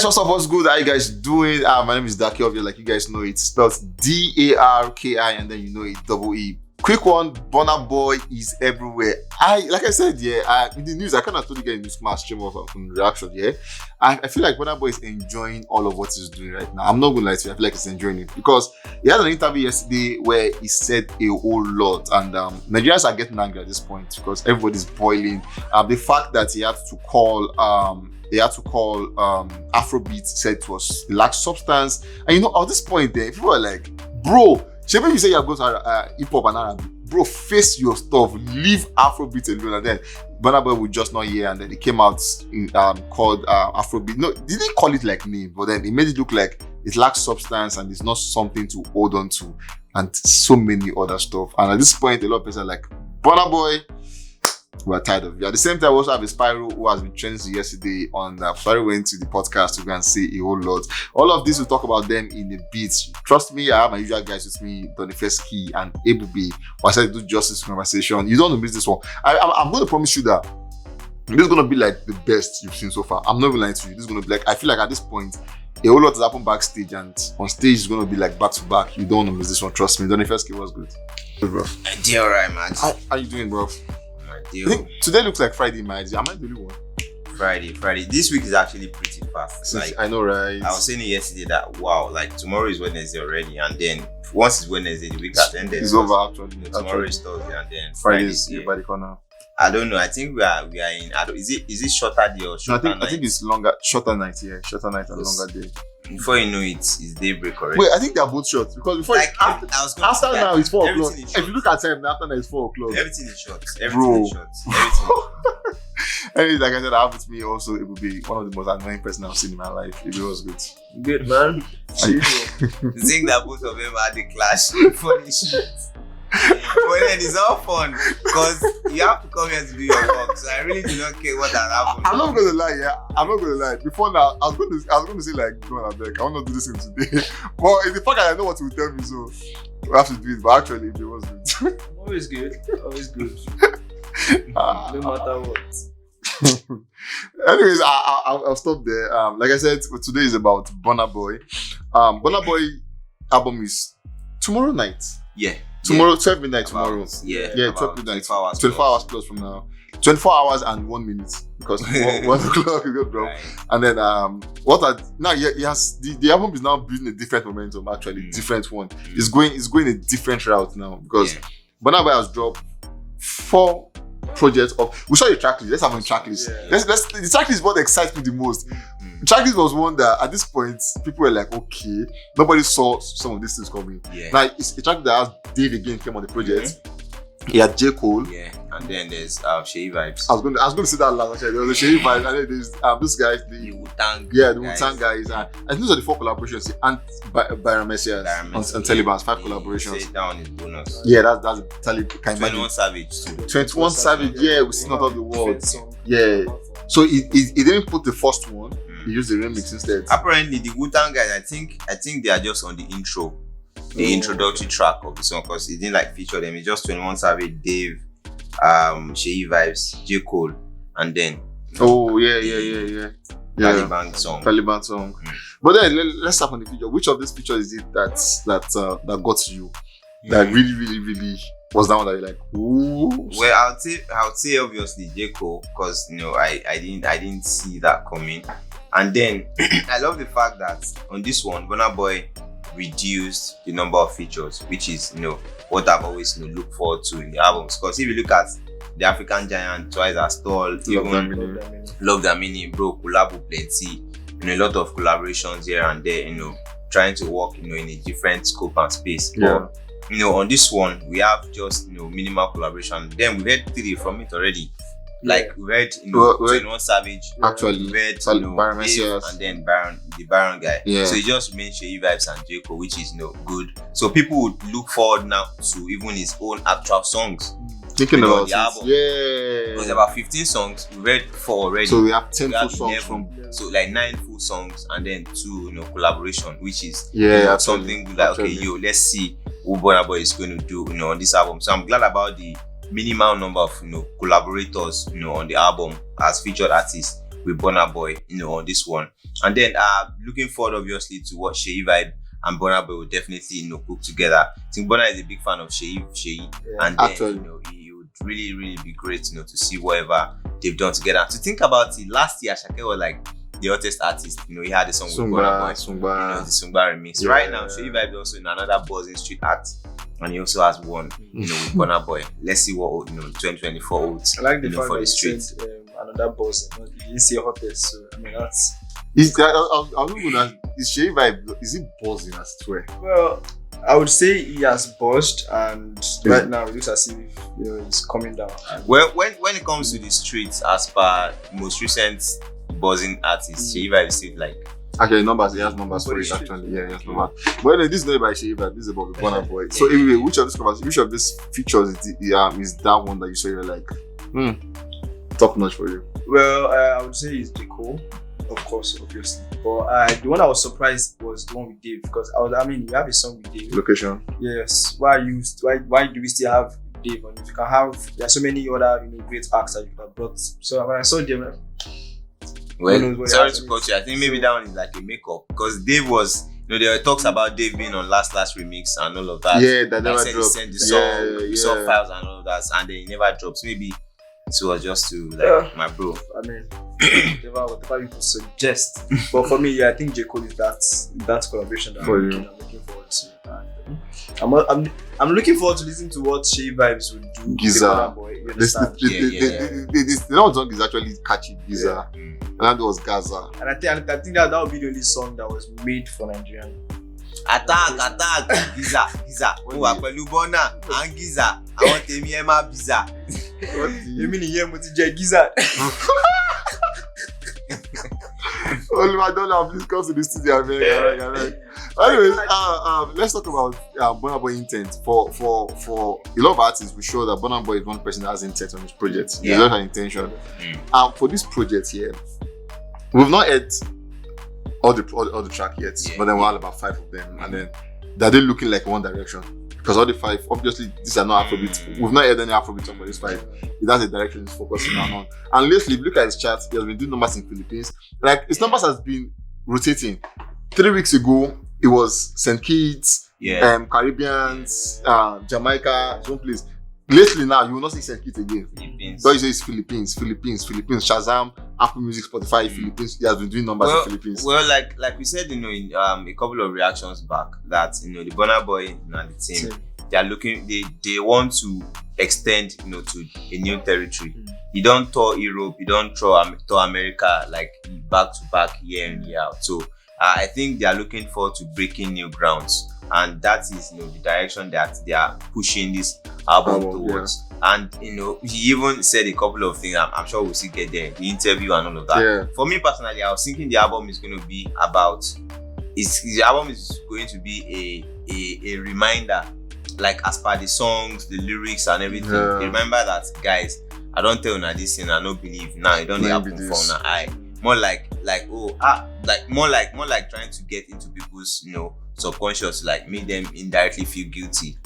Guys, what's up? What's good? How you guys doing? My name is Daki of you. Like you guys know, it's spelled Darki, and then you know it double E. Quick one, Burna Boy is everywhere. Like I said, in the news, I kind of told you guys in this smart stream of reaction, I feel like Burna Boy is enjoying all of what he's doing right now. I'm not gonna lie to you, I feel like he's enjoying it because he had an interview yesterday where he said a whole lot, and Nigerians are getting angry at this point because everybody's boiling. The fact that he had to call Afrobeats, said it was lack substance, and you know at this point there, people are like, bro. Maybe you say you're going to hip hop and R&B, bro, face your stuff, leave Afrobeat alone, and then Burna Boy would just not hear, and then he came out called Afrobeat. No, he didn't call it like name, but then it made it look like it lacks substance and it's not something to hold on to, and so many other stuff. And at this point, a lot of people are like, Burna Boy, we're tired of you. At the same time, we also have a Spyro who has been trending yesterday on Spyro went to the podcast to go and say a whole lot. All of this, we'll talk about them in a bit. Trust me, I have my usual guys with me, Donifeski and Ebubi. I said do justice conversation. You don't want to miss this one. I'm going to promise you that this is going to be like the best you've seen so far. I'm not even lying to you. This is going to be like, I feel like at this point, a whole lot has happened backstage, and on stage is going to be like back to back. You don't want to miss this one. Trust me. Donifeski was good. Good, bro. I did alright, man. How you doing, bro? I think today looks like Friday, man. Am I the only one? Friday. This week is actually pretty fast. Like, I know, right? I was saying it yesterday that wow, like tomorrow is Wednesday already, and then once it's Wednesday, the week has ended. It's over actually. Tomorrow is Thursday, and then Friday is by the corner. I don't know. I think we are in. Is it shorter day or shorter night? I think it's longer, shorter night. Yeah, shorter night and longer day. Before you know it, it's daybreak already. Wait, I think they are both short because before like, after now it's 4 o'clock. If you look at time, after now it's 4 o'clock. Everything is short. Everything is short. Anyways, like I said, I have with me also. It would be one of the most annoying person I've seen in my life. It was good. Good, man. The thing that both of them had the clash. Funny shit. But then it's all fun because you have to come here to do your work. So I really do not care what that happens. I'm not gonna lie, I'm not gonna lie. Before now, I was gonna say like, no, I want to do this thing today. But it's the fact that I know what you will tell me, so we have to do it. But actually, it was good. Always good. Always good. No matter what. Anyways, I'll stop there. Like I said, today is about Burna Boy. Burna Boy album is tomorrow night. Yeah. Tomorrow, 12 midnight tomorrow. Yeah, 12 midnight. 24 hours plus from now. 24 hours and 1 minute. Because 1 o'clock is good, bro. Right. And then, the album is now building a different momentum, actually. Different one. It's going a different route now. Because Burna Boy has dropped 4 projects of. We saw the track list. Let's have a track list. Yeah. The track list is what excites me the most. The track list was one that at this point people were like, okay, nobody saw some of these things coming. Yeah. Now it's a track that has Dave again came on the project. He had J. Cole. Yeah, and then there's Shay Vibes. I was going to say that last actually. There was a Shay Vibes, and then there's this guys, the Wu-Tang. Yeah, the Wu-Tang guys. And I think those are the 4 collaborations. And Byron Messias and Taliban's 5 collaborations. Say down is bonus. Yeah, that's Taliban. 21 Savage too. 21 Savage. Yeah, we see not all the world. Yeah. So he didn't put the first one. He used the remix instead. Apparently, the Wu-Tang guys, I think they are just on the intro, the introductory track of the song, because he didn't like feature them. It's just 21 Savage, Dave, Shay Vibes, J. Cole, and then. Taliban song. But then let's start on the feature. Which of these features is it that got you? That really, really, really was that one that you're like, ooh? Well, I would say obviously J. Cole, because I didn't see that coming. And then I love the fact that on this one, Burna Boy reduced the number of features, which is what I've always looked forward to in the albums. Because if you look at the African Giant, Twice as Tall, Love That Meaning, bro, collabo plenty, a lot of collaborations here and there, trying to work, in a different scope and space. Yeah. But, on this one, we have just minimal collaboration. Then we heard 3 from it already. Like we heard, 21 Savage. Actually, we heard, Byron Dave, and then the Byron guy. Yeah. So it just remains Shay Vibes and J. Cole, which is good. So people would look forward now to even his own actual songs. Thinking about the album. Yeah. There's about 15 songs. We read 4 already. So we have 10 full songs 11, so like 9 full songs and then 2, collaboration, which is something good. Like okay, let's see what Burna Boy is going to do, on this album. So I'm glad about the minimal number of collaborators, on the album as featured artists. with Burna Boy, on this one. And then looking forward obviously to what Sheyi Vibe and Burna Boy will definitely cook together. I think Burna is a big fan of Sheyi, and then Actually. he would really, really be great to see whatever they've done together. To think about it, last year Shake was like the hottest artist. He had a song with Burna Boy, Sungba. the Sungba remix. Yeah. Right now, Sheyi Vibe is also in another buzzing street act, and he also has one, with Burna Boy. Let's see what 2024 holds. I like the fact for that the street. said another boss. You didn't say hottest, so I mean that's. Is Sheyi Vibe, is it buzzing as it were? Well, I would say he has buzzed, and right now it looks as if he's coming down. Well, when it comes to the streets, as per most recent buzzing artists, Sheyi Vibe is still like. Actually, numbers, he has numbers for it actually. Yeah, he has numbers. But anyway, this is not about Sheyi Vibe, this is about the Burna Boy. So anyway, which of these features is that one that you saw you're like, top notch for you? Well, I would say it's J. Cole, of course, obviously. But the one I was surprised was the one with Dave, because you have a song with Dave. Location. Yes. Why do we still have Dave on it? You can have. There are so many other great acts that you have brought. So when I saw Dave, well, sorry to cut you. I think maybe that one is like a makeup, because Dave was. There were talks about Dave being on last remix and all of that. Yeah, that never said dropped. He sent the song, song files and all of that, and then he never drops. Maybe it was just to my bro. I mean, whatever people suggest. But for me, I think J. Cole is that collaboration that I'm looking forward to. And I'm looking forward to listening to what Sheyi Vibes will do. Giza. You understand? The song is actually catchy, Giza. And that was Gaza. And I think that would be the only song that was made for Nigerian. Attack, Giza. Mo wà pẹ̀lú Burna and Giza. Àwọn tèmi ẹ má Giza. Èmi nìyẹn mo ti jẹ Giza. Oliver Dollar, please come to the studio. Anyways, let's talk about Burna Boy intent. For a lot of artists, we show that Burna Boy is one person that has intent on his project. He doesn't have intention. For this project here, we've not heard all the track yet, but then we have about 5 of them, and then they're looking like one direction. Because all the 5, obviously, these are not Afrobeats. We've not heard any Afrobeats for this 5. It has a direction it's focusing on. And lately, if you look at his charts, he has been doing numbers in Philippines. Like, his numbers has been rotating. 3 weeks ago, it was St. Kitts, Caribbeans, Jamaica, some place. Lately now, you will not see St. Kitts again. But you say it's Philippines, Shazam, Apple Music, Spotify, Philippines. He has been doing numbers in Philippines. Well, like we said, in a couple of reactions back, that the Burna Boy and the team, they are looking. They want to extend, to a new territory. You don't tour Europe, you don't tour America like back to back, year in year out. So I think they are looking forward to breaking new grounds. And that is the direction that they are pushing this album towards. And he even said a couple of things. I'm sure we'll still get there, the interview and all of that. For me personally, I was thinking the album is going to be about the album is going to be a reminder, like as per the songs, the lyrics and everything. Remember that, guys, I don't tell you this thing, I don't believe. Now it don't happen for now. More like more like trying to get into people's subconscious, like make them indirectly feel guilty,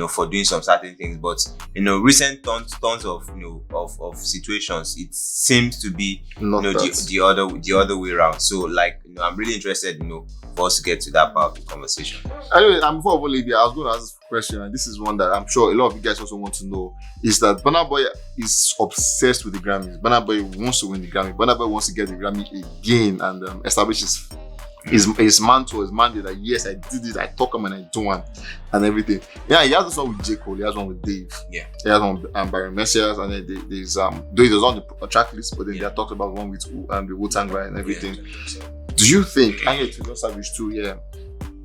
for doing some certain things. But recent tons of situations, it seems to be the other way around. So I'm really interested, for us to get to that part of the conversation. Anyway, before we leave here, I was going to ask a question, and this is one that I'm sure a lot of you guys also want to know, is that Burna Boy is obsessed with the Grammys. Burna Boy wants to win the Grammy. Burna Boy wants to get the Grammy again and establish his mantle, his mandate that yes, I did it, I talk him and I do one and everything. Yeah, he has this one with J. Cole, he has one with Dave. Yeah. He has one with Byron Messias, and then there's though it was on the track list, but then they are talked about one with the Wu-Tang and everything. Do you think, I hate to Savage too,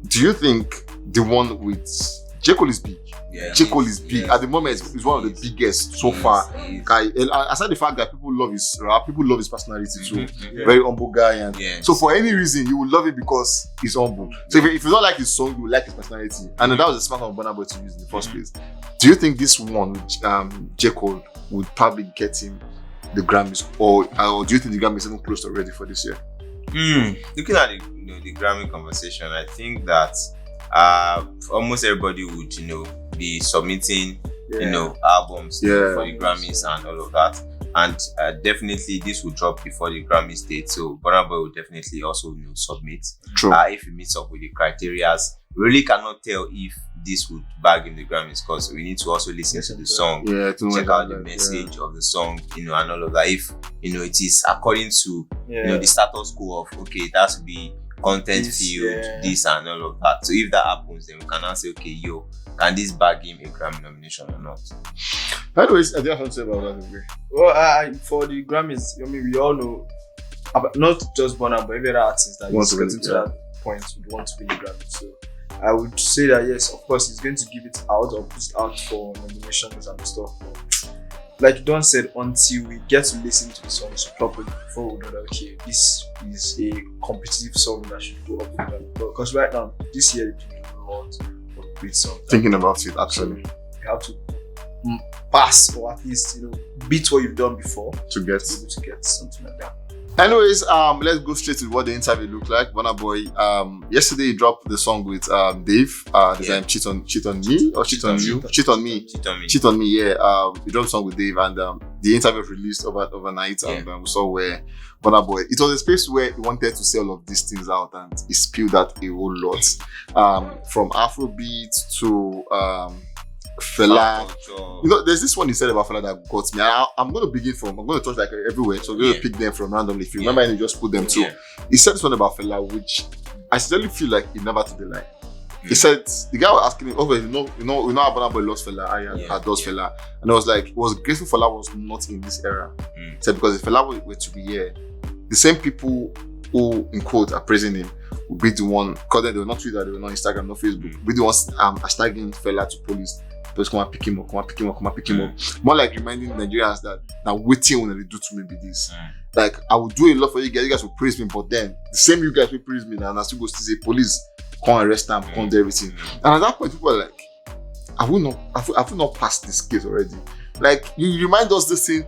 do you think the one with J. Cole is big? J. Cole is big. At the moment, he's one of the biggest so far. Aside the fact that people love his rap, people love his personality too. Very humble guy. And so for any reason, you will love it because he's humble. So if you don't like his song, you will like his personality. And that was the smart of Burna Boy to use in the first place. Do you think this one with J. Cole would probably get him the Grammys? Or do you think the Grammys is even close already for this year? Looking at the Grammy conversation, I think that almost everybody would be submitting albums for the Grammys and all of that. and definitely this will drop before the Grammy date. So Burna Boy will definitely also submit. True. If he meets up with the criteria. We really cannot tell if this would bag him the Grammys because we need to also listen to the song, check out the message of the song, and all of that. If it is according to the status quo of okay, it has to be content field, this and all of that. So if that happens, then we can now say, okay, can this bag him a Grammy nomination or not? Anyways, I don't have to say about that. Well, for the Grammys, we all know, not just Burna, but every other artist that is getting to that point would want to be the Grammy. So I would say that yes, of course, he's going to give it out or put it out for nominations and stuff. Like Don said, until we get to listen to the songs properly before we know that okay, this is a competitive song that should go up to them. Because right now, this year, you do a lot of great songs. Thinking about it, actually, you have to pass or at least beat what you've done before to get something like that. Anyways, let's go straight to what the interview looked like. Burna Boy, yesterday he dropped the song with Dave. Cheat on Me or Cheat on You? Cheat on Me. Yeah. He dropped the song with Dave, and the interview was released overnight, and we saw where Burna Boy. It was a space where he wanted to say all of these things out, and he spilled out a whole lot, from Afrobeats to Fela. There's this one he said about Fela that got me. I'm going to touch like everywhere, so I'm going to pick them from randomly. If you remember, and just put them too. He said this one about Fela, which I sincerely feel like he never took the line. He said the guy was asking him, how Burna Boy lost Fela, I adores Fela, and I was like, it was grateful Fela was not in this era. He said because if Fela were to be here, the same people who in quote are praising him would be the one, because they were not Twitter, they were not Instagram, not Facebook, be the ones hashtagging Fela to police. Just come and pick him up. More like reminding Nigerians that now waiting when they do to me be this. Like I will do a lot for you guys will praise me, but then the same you guys will praise me and I still go to say police come arrest them, come do everything. And at that point people are like, I will not pass this case already. Like you remind us this thing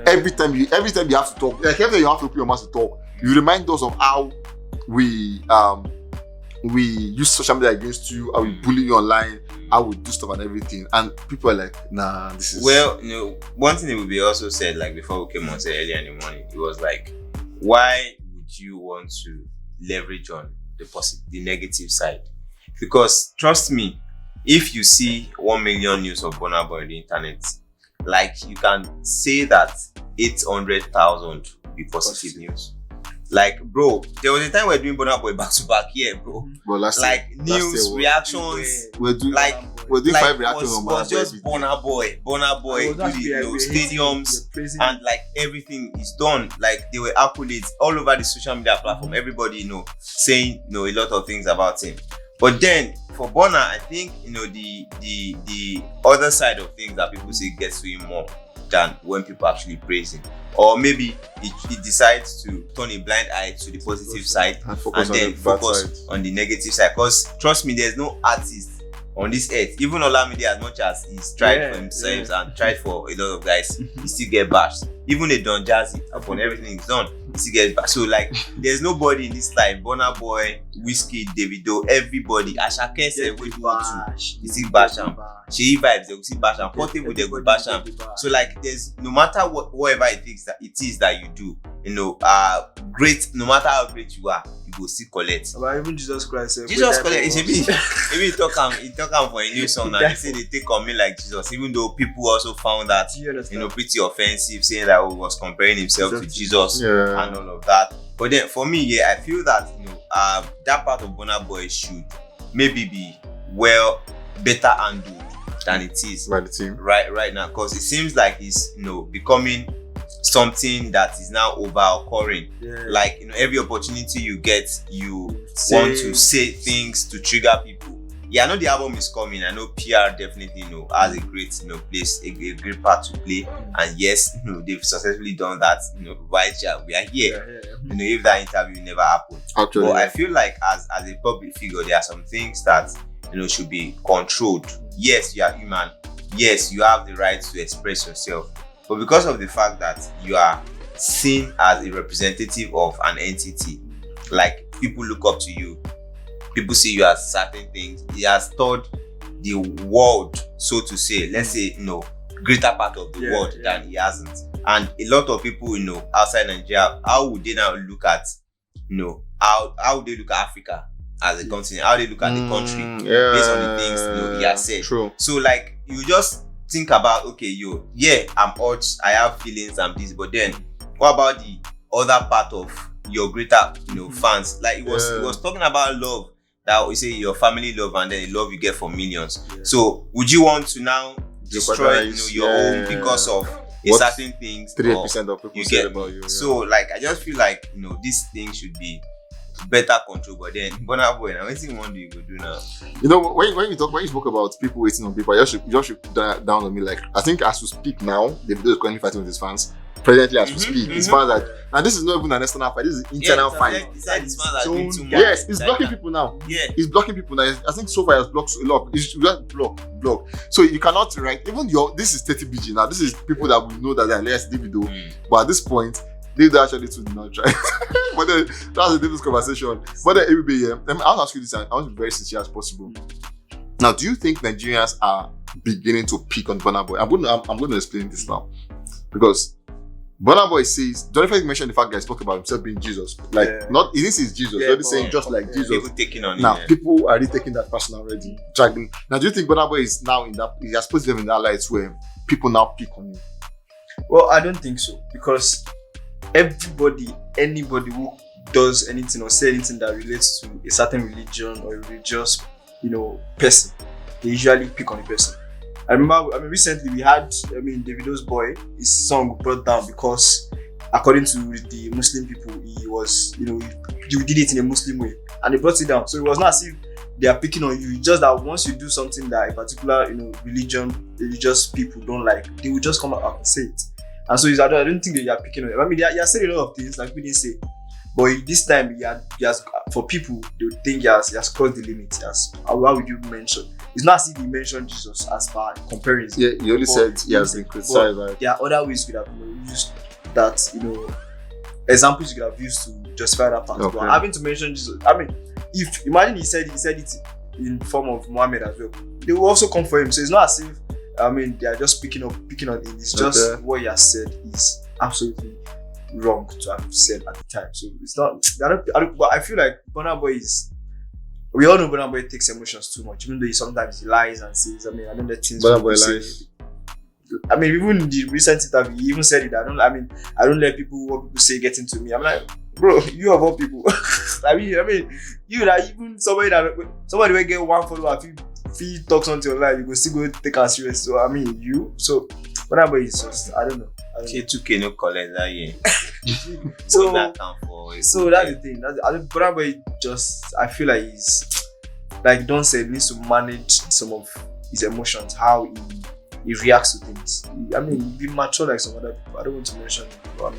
every time you have to talk. Like every time you have to open your mouth to talk, you remind us of how we use social media against you, how we bully you online, how we do stuff and everything, and people are like, nah, this is... Well, one thing that would be also said, like before we came on say earlier in the morning, it was like, why would you want to leverage on the negative side? Because trust me, if you see 1 million news of Burna Boy on the internet, like you can say that 800,000 will be positive news. Like, bro, there was a time we were doing Burna Boy back to back here, bro. Well, news, reactions, we're doing 5 reactions on was just Burna Boy, stadiums, and like everything is done. Like there were accolades all over the social media platform. Everybody, saying a lot of things about him. But then for Burna, I think the other side of things that people say gets to him more than when people actually praise him. Or maybe he decides to turn a blind eye to the positive side and then focus on the negative side. Because trust me, there's no artist on this earth, even Olamide, as much as he's tried for himself and tried for a lot of guys, he still get bashed. Even a Don Jazzy, upon everything he's done, he still gets bashed. So like, there's nobody in this life, Burna Boy, Whiskey, Davido, everybody, Ashake said, we do too. They still bash him. She vibes, they will see bash him. Portable, they will bash him. So like, there's no matter whatever it is that you do, great, no matter how great you are, you go still collect. But even Jesus Christ, Jesus collect. Maybe he talk him for a new song now. They say they take on me like Jesus, even though people also found that pretty offensive, saying that he was comparing himself to Jesus and all of that. But then for me, I feel that that part of Burna Boy should maybe be better handled than it is by the team right now, because it seems like it's becoming something that is now occurring. Like every opportunity you get, you want to say things to trigger people. I know the album is coming. I know PR definitely has a great place, a great part to play. And yes, they've successfully done that. Right here, we are here. If that interview never happened. Actually, but I feel like as a public figure, there are some things that should be controlled. Yes, you are human. Yes, you have the right to express yourself. But because of the fact that you are seen as a representative of an entity, like people look up to you, people see you as certain things, he has taught the world, so to say, let's say, greater part of the world than he hasn't. and a lot of people, outside Nigeria, how would they now look at, how would they look at Africa as a continent? How they look at the country based on the things he has said. True. So like you just think about, okay, I'm hurt, I have feelings, I'm this, but then what about the other part of your greater fans? Like it was talking about love, that we say your family love and then the love you get from millions. So would you want to now destroy your home because of a certain things? 3% of people say about you. So like I just feel like this thing should be better control. But then Burna Boy, now anything one do you go do now? When you spoke about people waiting on people, you just should down on me. Like I think as we speak now, Davido is currently fighting with his fans. Presently as we speak, his fans are, and this is not even an external fight, this is internal fight. Yes, he's blocking people now. Yeah, he's blocking people now. I think so far he has blocked a lot. He's just block. So you cannot write even this is 30 BG now. This is people that we know that they're less Davido. But at this point, Davido actually did not try. But then that's a different conversation. But then everybody, I'll ask you this, and I want to be very sincere as possible. Now, do you think Nigerians are beginning to pick on Burna Boy? I'm going to explain this now, because Burna Boy says, Jonathan mentioned the fact that he spoke about himself being Jesus. Like, not, he didn't say Jesus, he's saying just like Jesus. People taking on now, people are already taking that person already, dragging. Now, do you think Burna Boy is now in that, he has put them in that light where people now pick on him? Well, I don't think so, because anybody who does anything or say anything that relates to a certain religion or a religious, person, they usually pick on the person. I remember, recently we had, Davido's boy, his song brought down because, according to the Muslim people, he was, he did it in a Muslim way, and they brought it down. So it was not as if they are picking on you. It's just that once you do something that a particular, religious people don't like, they will just come out and say it. And so I don't think they are picking on you. They are saying a lot of things like we didn't say, but this time he has for people, they would think he has crossed the limit. How would you mention? It's not as if he mentioned Jesus as far comparison. Yeah, he only said he has been criticized. Right? There are other ways you could have used that, examples you could have used to justify that part. Okay. But having to mention Jesus, if imagine he said it in form of Muhammad as well, they will also come for him. So it's not as if they are just picking on him. It's just what he has said is absolutely wrong to have said at the time. So it's not. But I feel like Burna Boy is. We all know Burna Boy takes emotions too much, even though sometimes he lies and says, I don't let things. Burna Boy lies. Even in the recent interview, he even said it. I don't let what people say get into me. I'm like, bro, you of all people. You that even somebody will get one follower, if he talks onto your life, you go still go take us serious. So so Burna Boy is just, I don't know. K2K no collect that year. So that's the thing. Burna Boy just, I feel like he's like Don said, needs to manage some of his emotions, how he reacts to things. Be mature like some other people. I don't want to mention him, but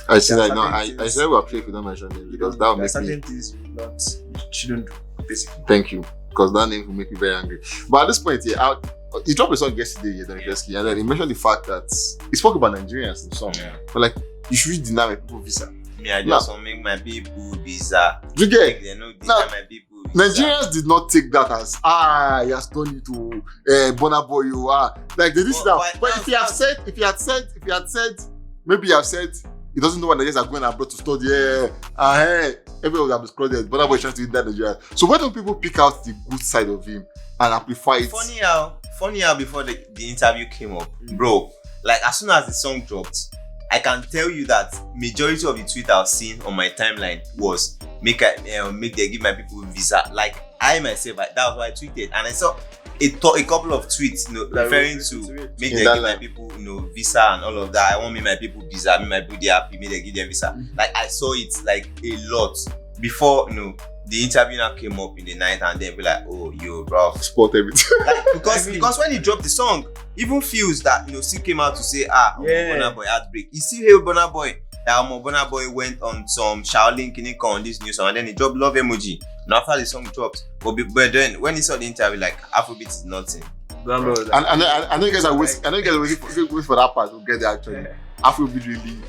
I see that. No, I said we're playing if you don't mention him, because that will make me. Certain things you shouldn't do, basically. Thank you, because that name will make me very angry. But at this point, he dropped a song yesterday, and then he mentioned the fact that he spoke about Nigerians in the song. Yeah. But like, you should deny my people visa. I just want to make my people visa. You get? They don't deny my people visa. Nigerians did not take that as he has turned you to Burna Boy. You are like they did that. But if he had said, maybe he have said he doesn't know what Nigerians are going abroad to study. Everyone would have discredited. Burna Boy is trying to that Nigeria. So why don't people pick out the good side of him and amplify it? Funny how before the interview came up, bro, like as soon as the song dropped, I can tell you that majority of the tweets I've seen on my timeline was make they give my people visa. Like I myself, that was what I tweeted, and I saw a couple of tweets, referring to make they give my people, visa and all of that. I want make my people visa, make my people they happy, make they give them visa. Like I saw it like a lot before, the interview now came up in the night, and then be like, oh, yo, bro, spot everything. Like, because when he dropped the song, even feels that still came out to say, Burna Boy heartbreak. You see here Burna Boy, Burna Boy went on some Shaolin Kinika on this new song, and then he dropped love emoji. And after the song dropped, but then when he saw the interview, like Afrobeats is nothing. And I know you guys are waiting for that part to get there actually. Afrobeat really.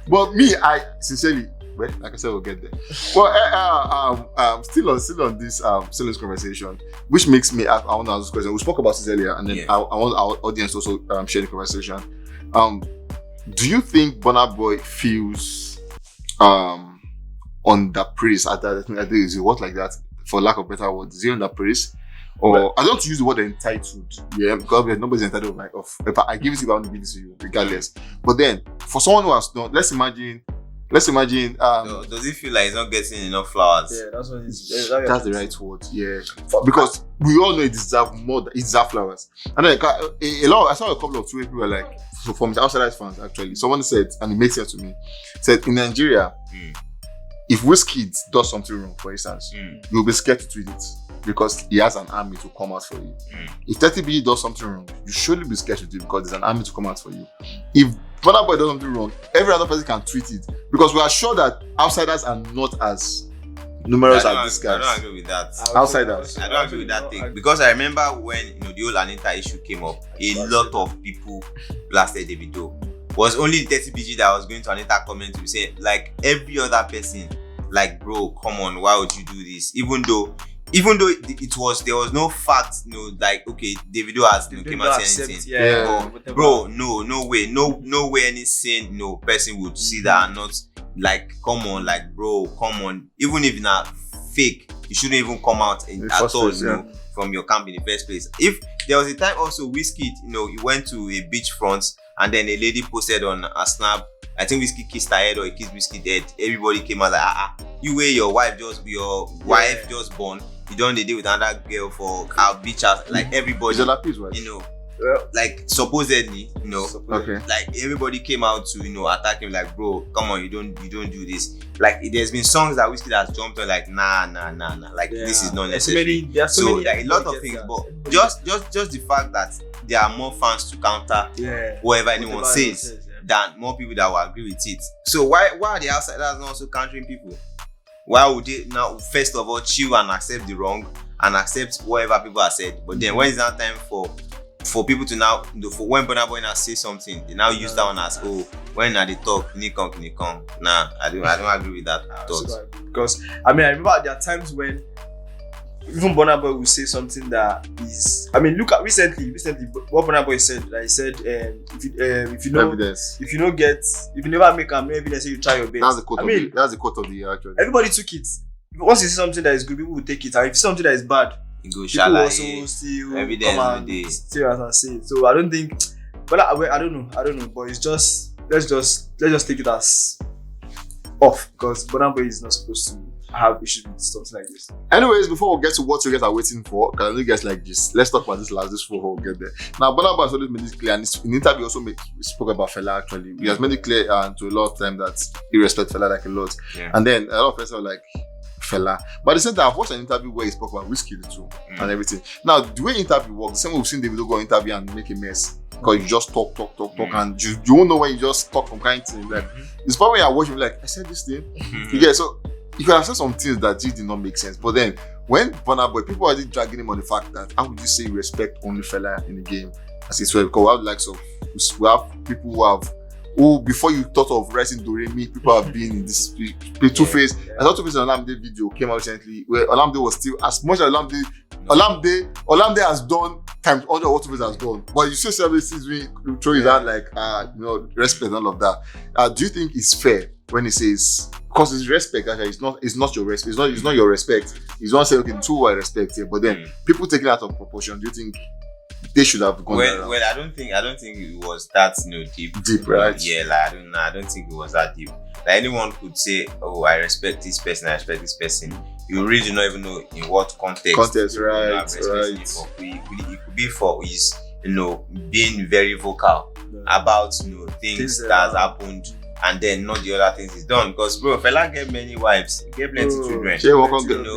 But me, I sincerely. Well, like I said, we'll get there. Well, still on this sales conversation, which makes me I want to ask this question. We spoke about this earlier, and then I want our audience to also share the conversation. do you think Burna Boy feels underpraised? I think is a word like that, for lack of better words. Is he underpraised? Or I don't use the word entitled, because nobody's entitled of. If I give it to you, I want to give it to you, regardless. But then, for someone who has done, let's imagine. Does it feel like he's not getting enough flowers? Yeah, that's what it's. That's the right word. Yeah, because we all know it deserves more. It deserves flowers. And then I saw a couple of tweets. People were like, so from the outsiders fans actually, someone said, and it makes sense to me. Said in Nigeria, if Wizkid does something wrong, for instance, you'll be scared to tweet it because he has an army to come out for you. If 30B does something wrong, you shouldn't be scared to do it because there's an army to come out for you. If Burna Boy does something wrong, every other person can tweet it because we are sure that outsiders are not as numerous as these guys. I don't agree with that. Outsiders. I don't agree with that thing because I remember when the whole Anita issue came up, a lot of people blasted Davido. Was only 30BG that was going to Anita comment to say, like every other person, like, bro, come on, why would you do this? Even though there was no fact, like, okay, Davido has came out saying anything. Yeah, bro, no way any sane person would see that and not like, come on, like, bro, come on. Even if not fake, you shouldn't even come out at all, from your camp in the first place. If there was a time also Wizkid, he went to a beachfront and then a lady posted on a snap, I think Wizkid kissed her head or he kissed Wizkid head. Everybody came out like, you where your wife just born, you don't deal with another girl for our beach house, like everybody, like supposedly, okay, like everybody came out to attack him, like, bro, come on, you don't do this. Like there's been songs that Wizkid has jumped on, like nah, like this is not necessary. So like a lot of things, but just the fact that there are more fans to counter whatever anyone says than more people that will agree with it. So why are the outsiders not also countering people? Why would they now first of all chill and accept the wrong and accept whatever people have said? But then when it's now time for people to now, for when Burna Boy now say something, they now use that one as, when are they talk, can you come? Nah, I don't agree with that thought. Because I remember there are times when even Burna Boy will say something that is, look at recently what Burna Boy said. Like he said, if you never make no evidence, you try your best. That's the quote of the year actually. Everybody took it. Once you see something that is good, people will take it. And if you see something that is bad, you go people also still evidence come and still and say it. So I don't think, but I don't know. But it's just let's just take it as off because Burna Boy is not supposed to have issues with something like this. Anyways, before we get to what you guys are waiting for, because I know you guys like this, let's talk about this before we get there. Now, Burna Boy has always made this clear, and in the interview also spoke about Fela actually. He has made it clear to a lot of time that he respects Fela like a lot. Yeah. And then a lot of people are like, Fela. But at the same time, I've watched an interview where he spoke about Wizkid too and everything. Now, the way interview works, the same way we've seen Davido go interview and make a mess. Because you just talk, and you won't know when you just talk from kind of thing. Like, it's probably when I watch him, like, I said this thing. So you could have said some things that just did not make sense. But then when Burna Boy, people are dragging him on the fact that how would you say you respect only Fela in the game as it's well? Because we have like we have people who before you thought of writing Doremi, people have been in this Two-Face. I thought Two-Face Olamide video came out recently where Olamide was still, as much as Olamide has done times under what Two-Face has done. But you still see everything throw his hand like respect and all of that. Do you think it's fair when he says, because it's respect actually, it's not your respect, it's not your respect. He's not saying okay, two I respect here, but then people taking it out of proportion. Do you think they should have gone well, I don't think it was that deep. Deep, right? Yeah, like I don't think it was that deep. Like anyone could say, oh, I respect this person. You really do not even know in what context. Right. It could be for his, being very vocal about things that has happened, and then not the other things he's done. Because bro, Fela get many wives, he get plenty children.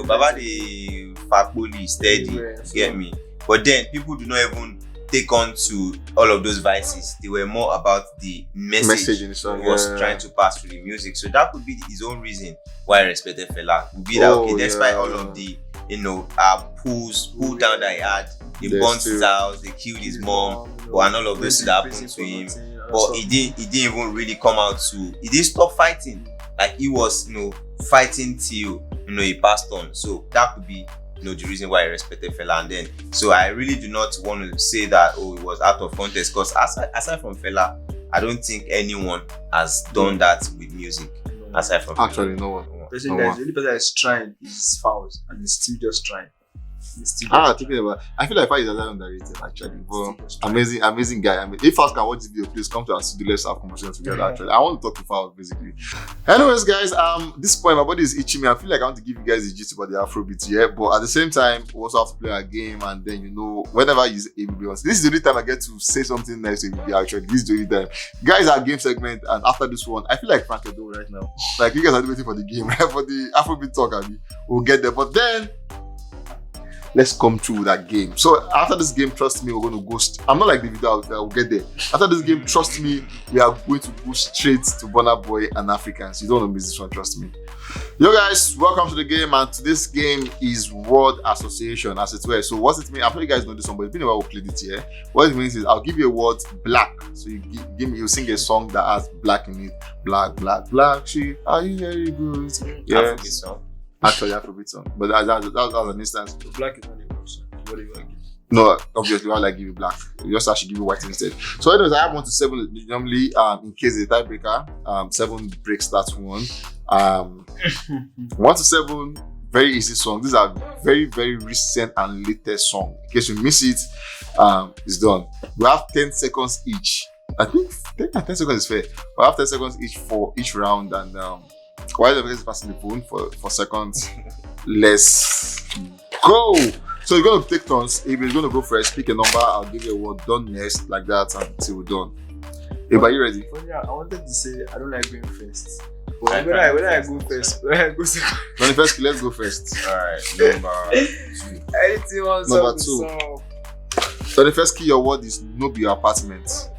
Baba the fakboli steady, get me. But then people do not even take on to all of those vices. They were more about the message he was trying to pass through the music. So that could be his own reason why I respected Fela. Would be that despite all of the pull down that he had, they burnt his house, they killed his mom, and all of this that happened to him. But he didn't even really come out he didn't stop fighting. Like he was, fighting till he passed on. So that could be the reason why I respected Fela. And then so I really do not want to say that it was out of context, because aside from Fela, I don't think anyone has done that with music aside from Actually, no one. The No only one. person that is trying is Fouls, and he's still just trying. Thinking about. I feel like Fire is underrated actually. But amazing guy. I mean, if us can watch this video, please come to our studio. Let's have conversation together. Actually, I want to talk to Fire basically. Anyways, guys, this point my body is itching me. I feel like I want to give you guys the gist about the Afrobeats, yeah. But at the same time, we also have to play a game, and then whenever you ABB, this is the only time I get to say something nice to ABB. Actually, this is the only time, guys. Our game segment, and after this one, I feel like Frank Edo right now. Like you guys are waiting for the game, right? For the Afrobeat talk, and we'll get there. But then, let's come through that game. So after this game, trust me, we're going to go. I'm not like Davido, we'll get there. After this game, trust me, we are going to go straight to Burna Boy and Africans. You don't want to miss this one, trust me. Yo guys, welcome to the game, and today's game is word association, as it were. So what's it mean? I'm sure you guys know this one, but it's been a while we played it here. What it means is I'll give you a word black. So you sing a song that has black in it. Black, black, black sheep. Are you very good? Afrobeat song. Actually, Afrobeat song. But that was an instance. Black is not a good song. What do you want to give? No, obviously, I like give you black. You just actually give you white instead. So, anyways, I have 1 to 7 normally. In case the tiebreaker, 7 breaks that one. 1 to 7, very easy song. These are very, very recent and latest song. In case you miss it, it's done. We have 10 seconds each. I think 10 seconds is fair. We have 10 seconds each for each round, and while the person is passing the phone for seconds, let's go. So you're going to take turns. If you're going to go first, pick a number. I'll give you a word. Done next, like that, until we're done. If are you ready? Yeah, I wanted to say I don't like going first. But when I go first, when I go second. When first, let's go first. Alright, number 2. Anything else? Number 2. So the first key your word is no be your apartment.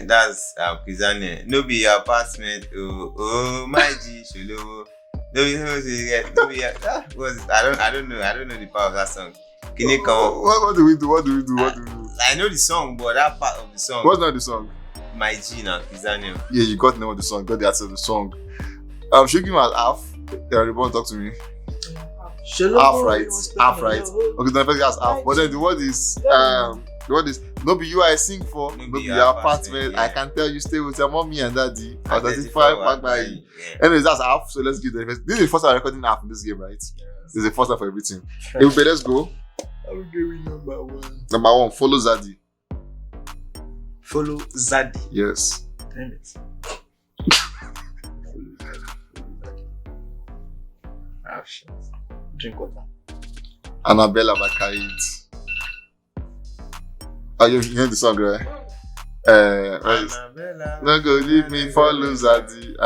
That's Kizane. No be your apartment. Oh my G, Sholo. No be I don't know the part of that song. Can you come? What do we do? I know the song, but that part of the song. What's not the song? My G now, Kizane. Yeah, you got the name of the song. Got the answer of the song. Should you give me an half? Everyone talk to me. Half right. Okay, the first guy has half. But then the word is no be you I sing for, no be your apartment. Yeah. I can tell you stay with your mommy and daddy. Identify back by you. Anyways, that's half. So let's give the first. This is the first time I'm recording half in this game, right? Yes. This is the first time for everything. Everybody, let's go. I will give you number 1. Number 1, follow Zaddy. Follow Zaddy. Yes. Damn it. Ah, shit. Drink water. Annabella by Khalid. Oh, you hear the song, right? No go leave me, follow Zaddy.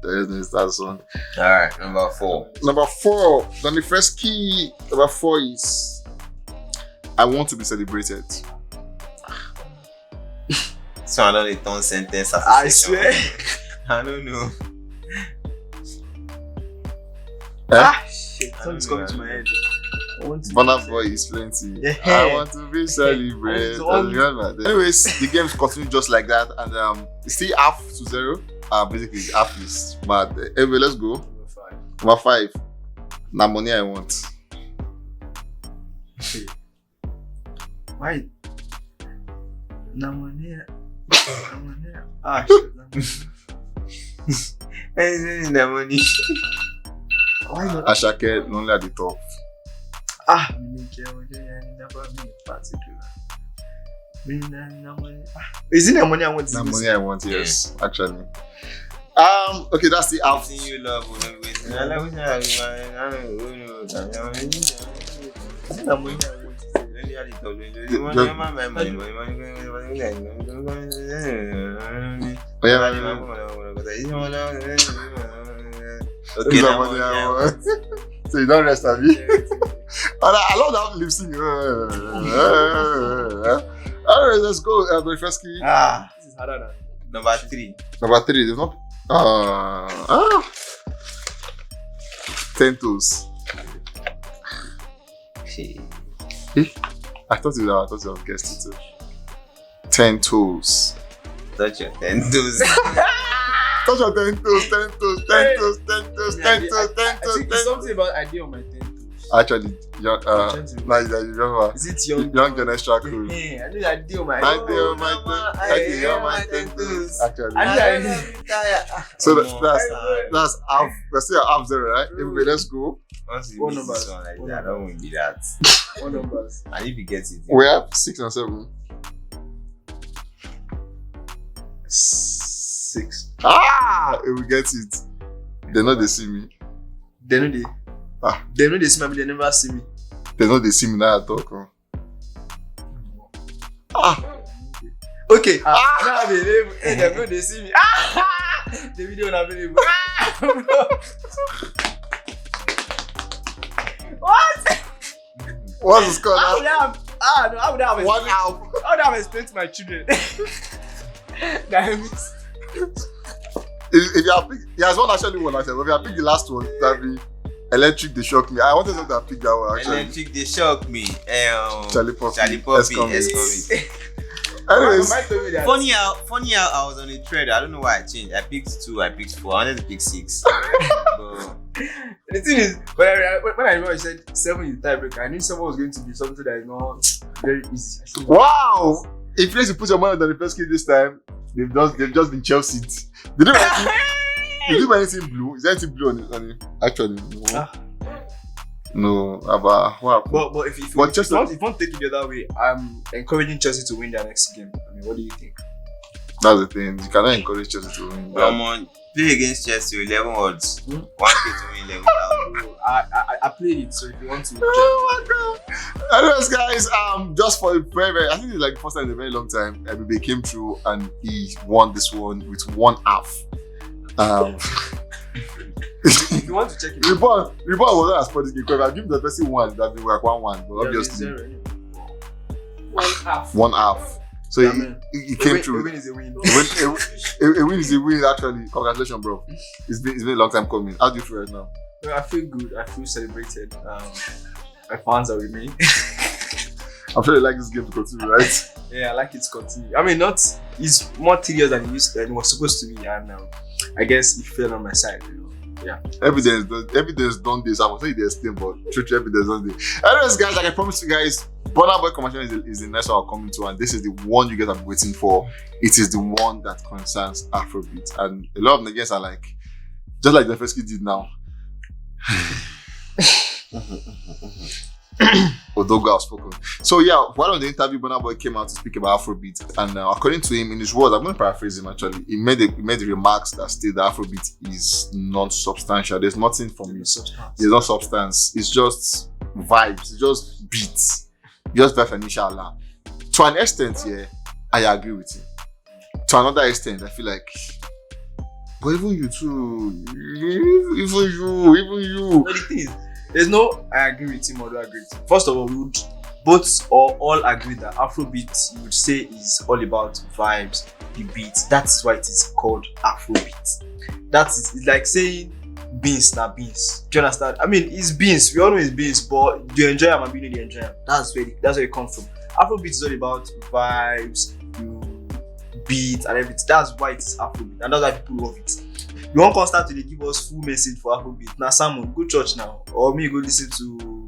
There's that song. Alright, number 4. Number 4. Then the first key. Number 4 is I want to be celebrated. So I don't need ton sentence. I swear. I don't know. Shit. Something's coming to my head. Burna Boy is plenty. Yeah. I want to be celebrated. Anyways, the games continue just like that, and it's still half to 0. Basically, half is mad. Anyway, let's go. Number 5. Na money I want. Why? Na money. Ah, shit. Na money. Why not? Ashake, only at the top. Is it the money I want? The money I want, yes, actually. Okay, that's the half. You love Okay, the money I want. So you don't rest, have you? I love that lip sync. Alright, let's go. The first key. This is harder than number 3. Number 3, there's not. 10 toes. I thought you would guessed it too. 10 toes. Touch your 10 toes. Touch your 10 toes, 10 toes, 10 toes, 10 toes, 10 toes, 10 toes. I think it's something about idea on my 10 toes. Actually, young, trying to no, you remember? Is it young? Young Gen Extra Cool. Yeah, I knew that deal, my. I do my tentos. Actually, I knew that. so that's half. Let's say half zero, right? Everybody, let's go. Once you What miss numbers? this one like that, I don't want to be that. What numbers? And if you get it, We have 6 and 7. 6. If we get it, they know they see me. They know they. They know they see me, but they never see me. They know they see me now. I talk. Okay. Now available. Hey, they know they see me. The video not available. What? What's the score I would now? have. No, I would have. One out. I would have explained to my children. That I missed. If you have picked, he has one actually one actually. But if you have picked the last one, that be Electric. They shocked me. I wanted them to pick that one actually. Electric, they shock me. ShalliPopi. ShalliPopi, S-coming. Anyways, Funny how I was on a thread. I don't know why I changed. I picked 2, I picked 4. I wanted to pick 6. But The thing is, when I remember you said 7 is tiebreaker, I knew 7 was going to be something that is not very easy. I said, wow! If you put your money on the first kid this time, they've just been Chelsea. They don't do anything blue. Is there anything blue on it? Actually, no. No, about what? But if you want to take it the other way, I'm encouraging Chelsea to win their next game. I mean, what do you think? That's the thing. You cannot encourage Chelsea to win. come on, play against Chelsea 11 odds. 1K to win 11,000. I played it, so if you want to. Oh my god! Anyways, guys, just for a very, I think it's like the first time in a very long time, Ebube came through and he won this one with 1 half. If you want to check it, Reborn was not as for this game because I give the person 1 that we were 1-1, but obviously 1 half. 1 half. So he came through. A win is a win. A win is a win, actually. Congratulations, bro. It's been a long time coming. How do you feel right now? I feel good. I feel celebrated. My fans are with me. I'm sure you like this game to continue, right? Yeah, I like it to continue. I mean, it's more tedious than it was supposed to be, and I guess it fell on my side, you know. Yeah. Evidence done this. I was saying there's thing, but truth evidence done this. Anyways, guys, like I promised you guys, Burna Boy commercial is the next one I'm coming to, and this is the one you guys have been waiting for. It is the one that concerns Afrobeats, and a lot of niggas are like, just like the first kid did now. Odogo outspoken. So yeah, while on the interview, Burna Boy came out to speak about Afrobeat, and according to him, in his words, I'm going to paraphrase him actually. He made the remarks that state that Afrobeat is non-substantial. There's nothing from it. There's no substance. It's just vibes. It's just beats. Just vibes and inshallah. To an extent, yeah, I agree with him. To another extent, I feel like, but even you too, even you. But the thing is, there's no I agree with him or don't agree with him. First of all, we would both or all agree that Afrobeat, you would say, is all about vibes, the beats. That's why it is called Afrobeat. It's like saying beans, not beans. Do you understand? I mean, it's beans. We all know it's beans, but do you enjoy them and you know you enjoy them. That's where it comes from. Afrobeat is all about vibes, beats, and everything. That's why it is Afrobeat, and that's why people love it. You won't constantly give us full message for Afrobeat. Now, Simon, go church now, or me go listen to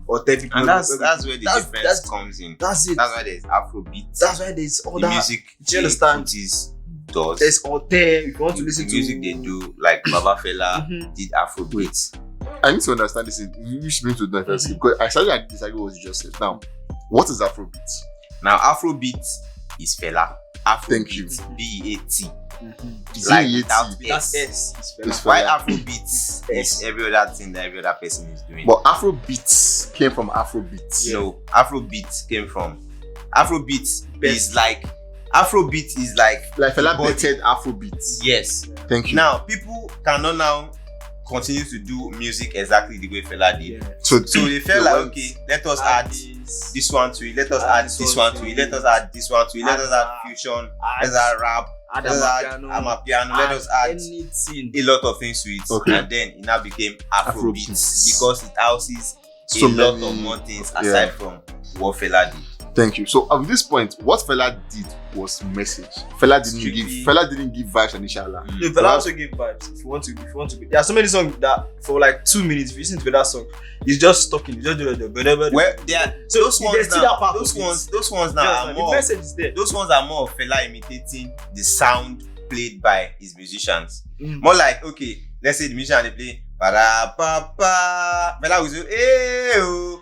or tell people. And that's where the difference comes in. That's it. That's why there's Afrobeat. That's why there's all the that music. Do you understand? Does. There's all there. If you want to listen the music they do, like Baba Fela did Afrobeat. I need to understand this. You should be to the first because I started to disagree with what you just said. Now, what is Afrobeat? Now, Afrobeat is Fela. Afrobeat. Thank you. B-E-A-T. Like without that's S. S. Why Afrobeat is every other thing that every other person is doing. But Afrobeats came from Afrobeat. Yeah. No, Afrobeat came from Afrobeat is like Afrobeat is like Fela bettered Afrobeat. Yes. Thank you. Now people cannot now continue to do music exactly the way Fela did. Yeah. So they felt like, okay, let us add this one to it, let us add this one to it, let us add this one to it, let us add fusion, let's add rap, let us add amapiano, let us add anything. a lot of things to it. Okay. And then it now became Afrobeats Afrobeats. because it houses So a lot many- of more things aside from what Fela did. Thank you. So at this point, what Fela did was message. Fela didn't give vibes and inshallah. No, Fela also give vibes. If you want to, there are so many songs that for like 2 minutes, if you listen to that song, he's just talking. He's just doing the well, so those ones now, those ones now are more. The message is there. Those ones are more of Fela imitating the sound played by his musicians. More like, okay, let's say the musician they play para pa pa. Fela will say eh oh.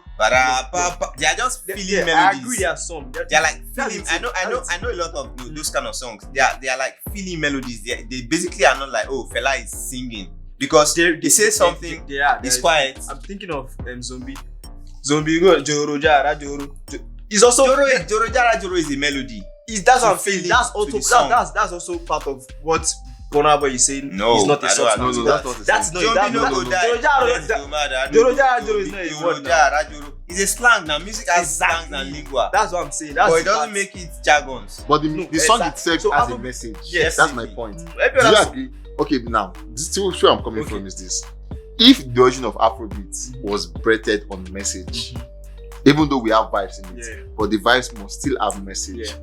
They are just feeling melodies. I agree, they are some. They are like feeling. I know a lot of those kind of songs. They are like feeling melodies. They basically are not like, oh, Fela is singing, because they say something. It's quiet. I'm thinking of Zombie. Go Joro Jara Joro. It's also Joro Jara Joro is a melody. That's what I'm feeling. That's also part of what Burna Boy is saying. No, it's not a song. No, that's not. Joro Jara Joro is not a word. It's a slang now. Music has slang and lingua. That's what I'm saying. But it doesn't make it jargons. But the song itself has a message. Yes, that's my point. Do you agree? Okay, now this is where I'm coming from. Is this? If the origin of Afrobeats was breathed on message, even though we have vibes in it, but the vibes must still have message.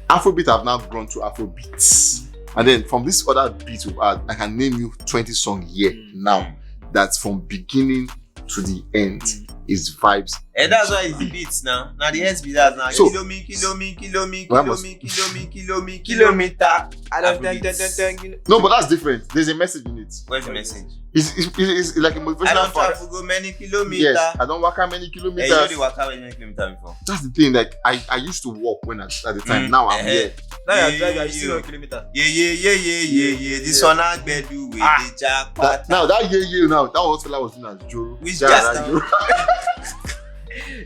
Afrobeat have now grown to Afrobeats, and then from this other beat we've had, I can name you 20 songs here now. That's from beginning to the end is vibes. And that's why it's the beats now. Now the heads be that now. So, kilometer. No, but that's different. There's a message in it. Where's the message? It's like a motivational. I don't travel go many kilometers. Yes, I don't walk how many kilometers. You already walk how many kilometers before. That's the thing. Like I used to walk when at the time. Now I'm here. Now you're driving, you still 1 kilometer. Yeah. This one I bedu with the jackpot. Now that now that was what I was doing as Joro. Which just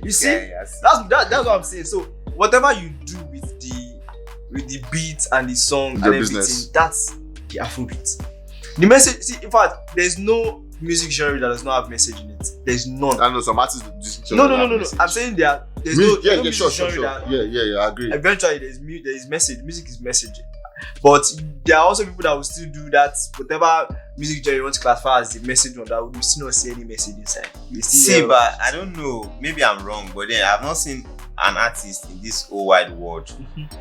You see, that's what I'm saying. So whatever you do with the beat and the song and everything, that's the Afrobeat. The message. See, in fact, there's no music genre that does not have message in it. There's none. I know some artists do. No. I'm saying there's no music genre. Yeah, I agree. Eventually, there is message. Music is messaging. But there are also people that will still do that. Whatever music genre you want to classify as the message one, that we still not see any message inside. But I don't know. Maybe I'm wrong, but then I've not seen an artist in this whole wide world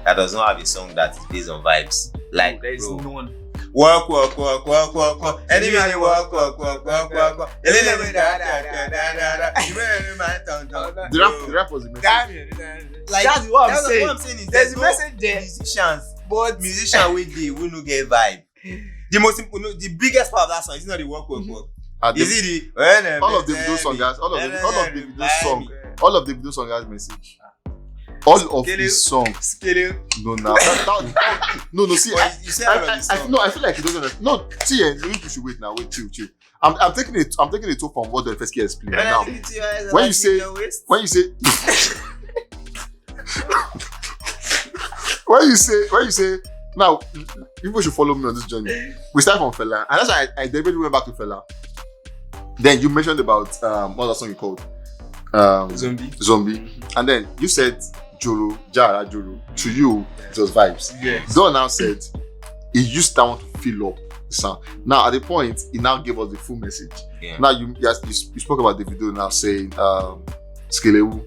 that does not have a song that is based on vibes. Like, there is no one. Walk. Anyway, you walk. The rap was a message. Like, that's what I'm saying. What I'm saying is there's a message there. Musicians, but musicians we no get vibe. The biggest part of that song is not the walk. Is it the all of the video song guys? All of the video song has message. All of his songs. No. See, you said I feel like he doesn't understand. No, see, you should wait now. Wait, chill. I'm taking it from what the FSK explained right now. When you say now, people should follow me on this journey. We start from Fela, and that's why I deliberately went back to Fela. Then you mentioned about what that song you called Zombie, and then you said Jara Joro. To you, it was vibes. Yes. Don now said he used that one to fill up the sound. Now at the point, he now gave us the full message. Yeah. Now you spoke about the video now saying Skelewu.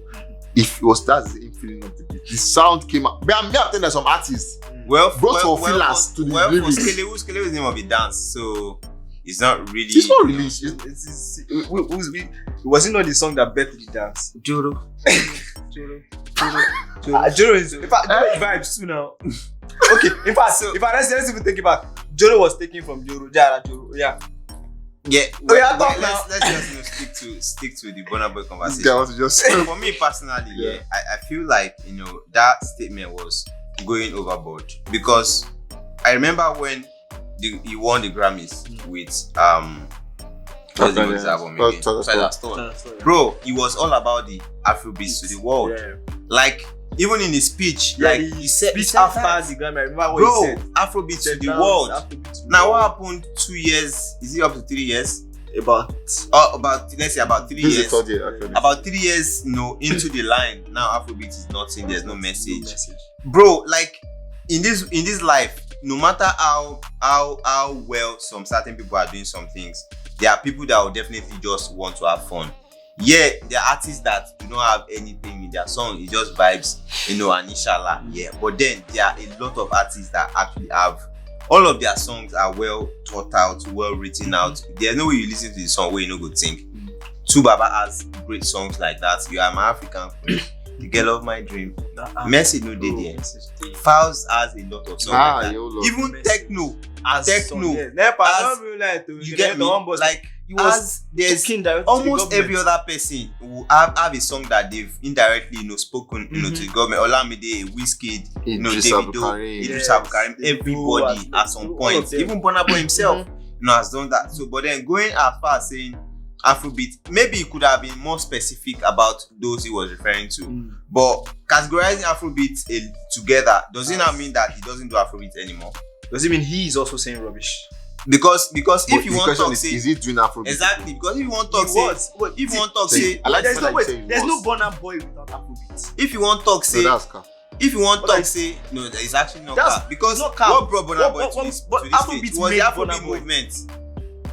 If it was that's the feeling of the beat, the sound came out. I'm telling you some artists brought feelers to the lyrics. For Skelewu is the name of a dance, so it's not really. It's not really. Was it not the song that birthed the dance? Joro. Joro is in fact vibes too now. Okay, in fact, let's even take it back. Joro was taken from Joro. Yeah. Let's just stick to the Burna Boy conversation. For me personally, I feel like that statement was going overboard, because I remember when he won the Grammys with what's the name of his album again? Bro, he was all about the Afrobeats to the world. Yeah. Like, even in his speech, he said after the Grammy, I remember what he said. Afrobeats to the world. Now, what happened 2 years? Is it up to 3 years? About 3 years. Year, about 3 years, into the line. Now Afrobeats is nothing. There's no message. Bro, like in this life, no matter how well some certain people are doing some things, there are people that will definitely just want to have fun. Yeah, there are artists that do not have anything me, their song is just vibes, and inshallah, yeah. But then there are a lot of artists that actually have all of their songs are well thought out, well written out. There's no way you listen to the song where you no go think. Tu Baba has great songs like that. You Are My African Queen, The Girl of My Dream. Messi no dey there. Fowls has a lot of songs like that. Even techno. You get me? Like there's almost every other person who have a song that they've indirectly spoken to the government. Olamide, Wizkid, Davido, Idris Abdulkarim, everybody at some point. Even Burna Boy himself has done that. So but then going as far as saying Afrobeat, maybe he could have been more specific about those he was referring to. But categorizing Afrobeat together, does it not mean that he doesn't do Afrobeat anymore? Does it mean he is also saying rubbish? Because if you want to talk, say is he doing Afrobeat? Exactly. Because if you want to talk, say if you want to talk, say there's no Burna Boy without Afrobeat. If you want to talk, say if you want to talk, say no, there is actually no car. Because what brought Burna Boy to this was the Afrobeat movement.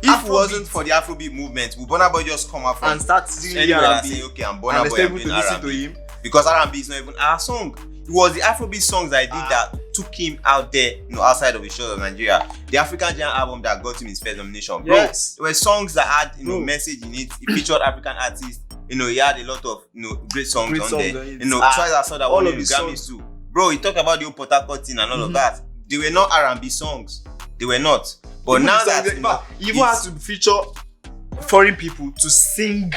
If it wasn't for the Afrobeat movement, would Burna Boy just come out from and start singing R&B? Say, okay, I'm Burna Boy, I'm doing R&B. Because R&B is not even our song. It was the Afrobeat songs I did that took him out there, outside of the shores of Nigeria. The African Giant album that got him his first nomination. Bro, there were songs that had message in it. It featured African artists. He had a lot of great songs on there. Twice I saw that all of the Grammys too. Bro, he talked about the Port Harcourt thing and all of that. They were not R&B songs. They were not. But even now that he even has to feature foreign people to sing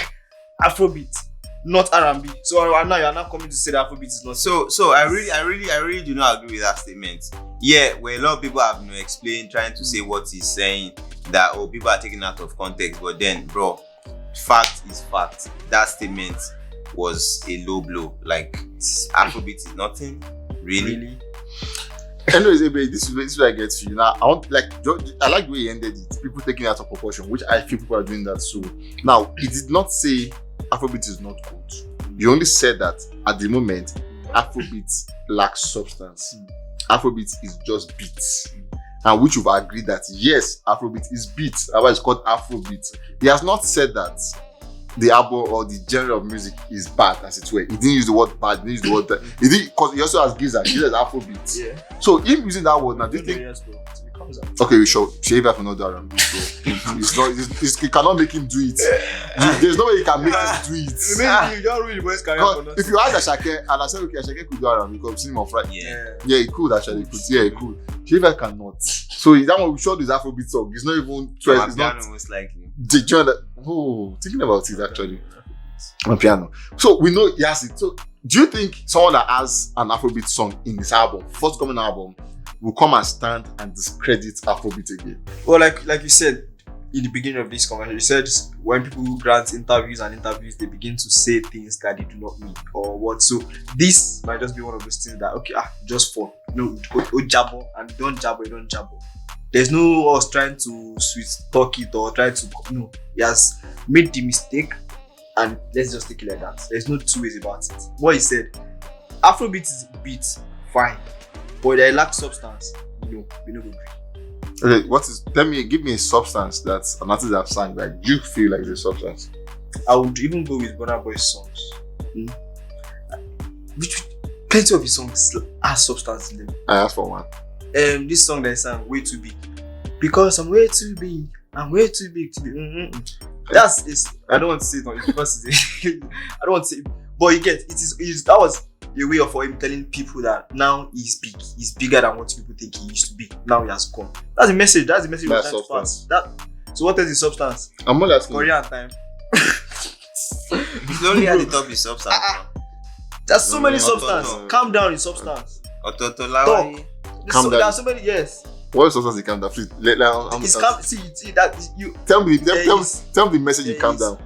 Afrobeat, not R&B. So now you're not coming to say that Afrobeat is not. So I really do not agree with that statement. Yeah, where a lot of people have explained, trying to say what he's saying, that people are taking out of context. But then, bro, fact is fact. That statement was a low blow. Like Afrobeat is nothing, really. Anyways, this is where I get to you. Now, I like the way he ended it. People taking it out of proportion, which I feel people are doing that too. Now, he did not say Afrobeat is not good. He only said that at the moment, Afrobeat lacks substance. Afrobeat is just beats. And which you've agreed that yes, Afrobeat is beats. Otherwise, it's called Afrobeat. He has not said that the album or the genre of music is bad, as it were. He didn't use the word bad. He didn't use the word that. Because he also has Giza. Giza is Afrobeat. Yeah. So him using that word now, do you think? Okay, we should shave that for no R&B. He cannot make him do it. There's no way he can make him do it. Maybe you don't really voice career for if you ask Ashake, and I said okay, Ashake could do R&B because we've seen him on Friday. Yeah, he could actually. He could. Shave cannot. So that one we showed his Afrobeat song. It's not even twice. It's not most likely. Thinking about it actually. On piano. So we know he has it. So do you think someone that has an Afrobeat song in his album, forthcoming album, will come and stand and discredit Afrobeat again? Well, like you said in the beginning of this conversation, you said when people grant interviews, they begin to say things that they do not mean or what. So this might just be one of those things that just for jabber and don't jabber. There's no us trying to sweet talk it or try to he has made the mistake and let's just take it like that. There's no two ways about it. What he said, Afrobeat is beat, fine. But they lack substance. We don't agree. Okay, give me a substance that an artist have sang that you feel like the substance. I would even go with Burna Boy's songs. Plenty of his songs have substance in them. I asked for one. This song that I sang, Way Too Big. Because I'm way too big. I'm way too big to be. I don't want to say it on it because I don't want to say it. But you get that was a way of him telling people that now he's big. He's bigger than what people think he used to be. Now he has come. That's the message. That's the message we're trying to pass. So what is the substance? I'm not asking. Korean time. It's only at the top is substance. There's so many substance. Calm down in substance. Talk. There are so many. Yes. What is substance? You calm down, please. See that you tell me the message. You calm down.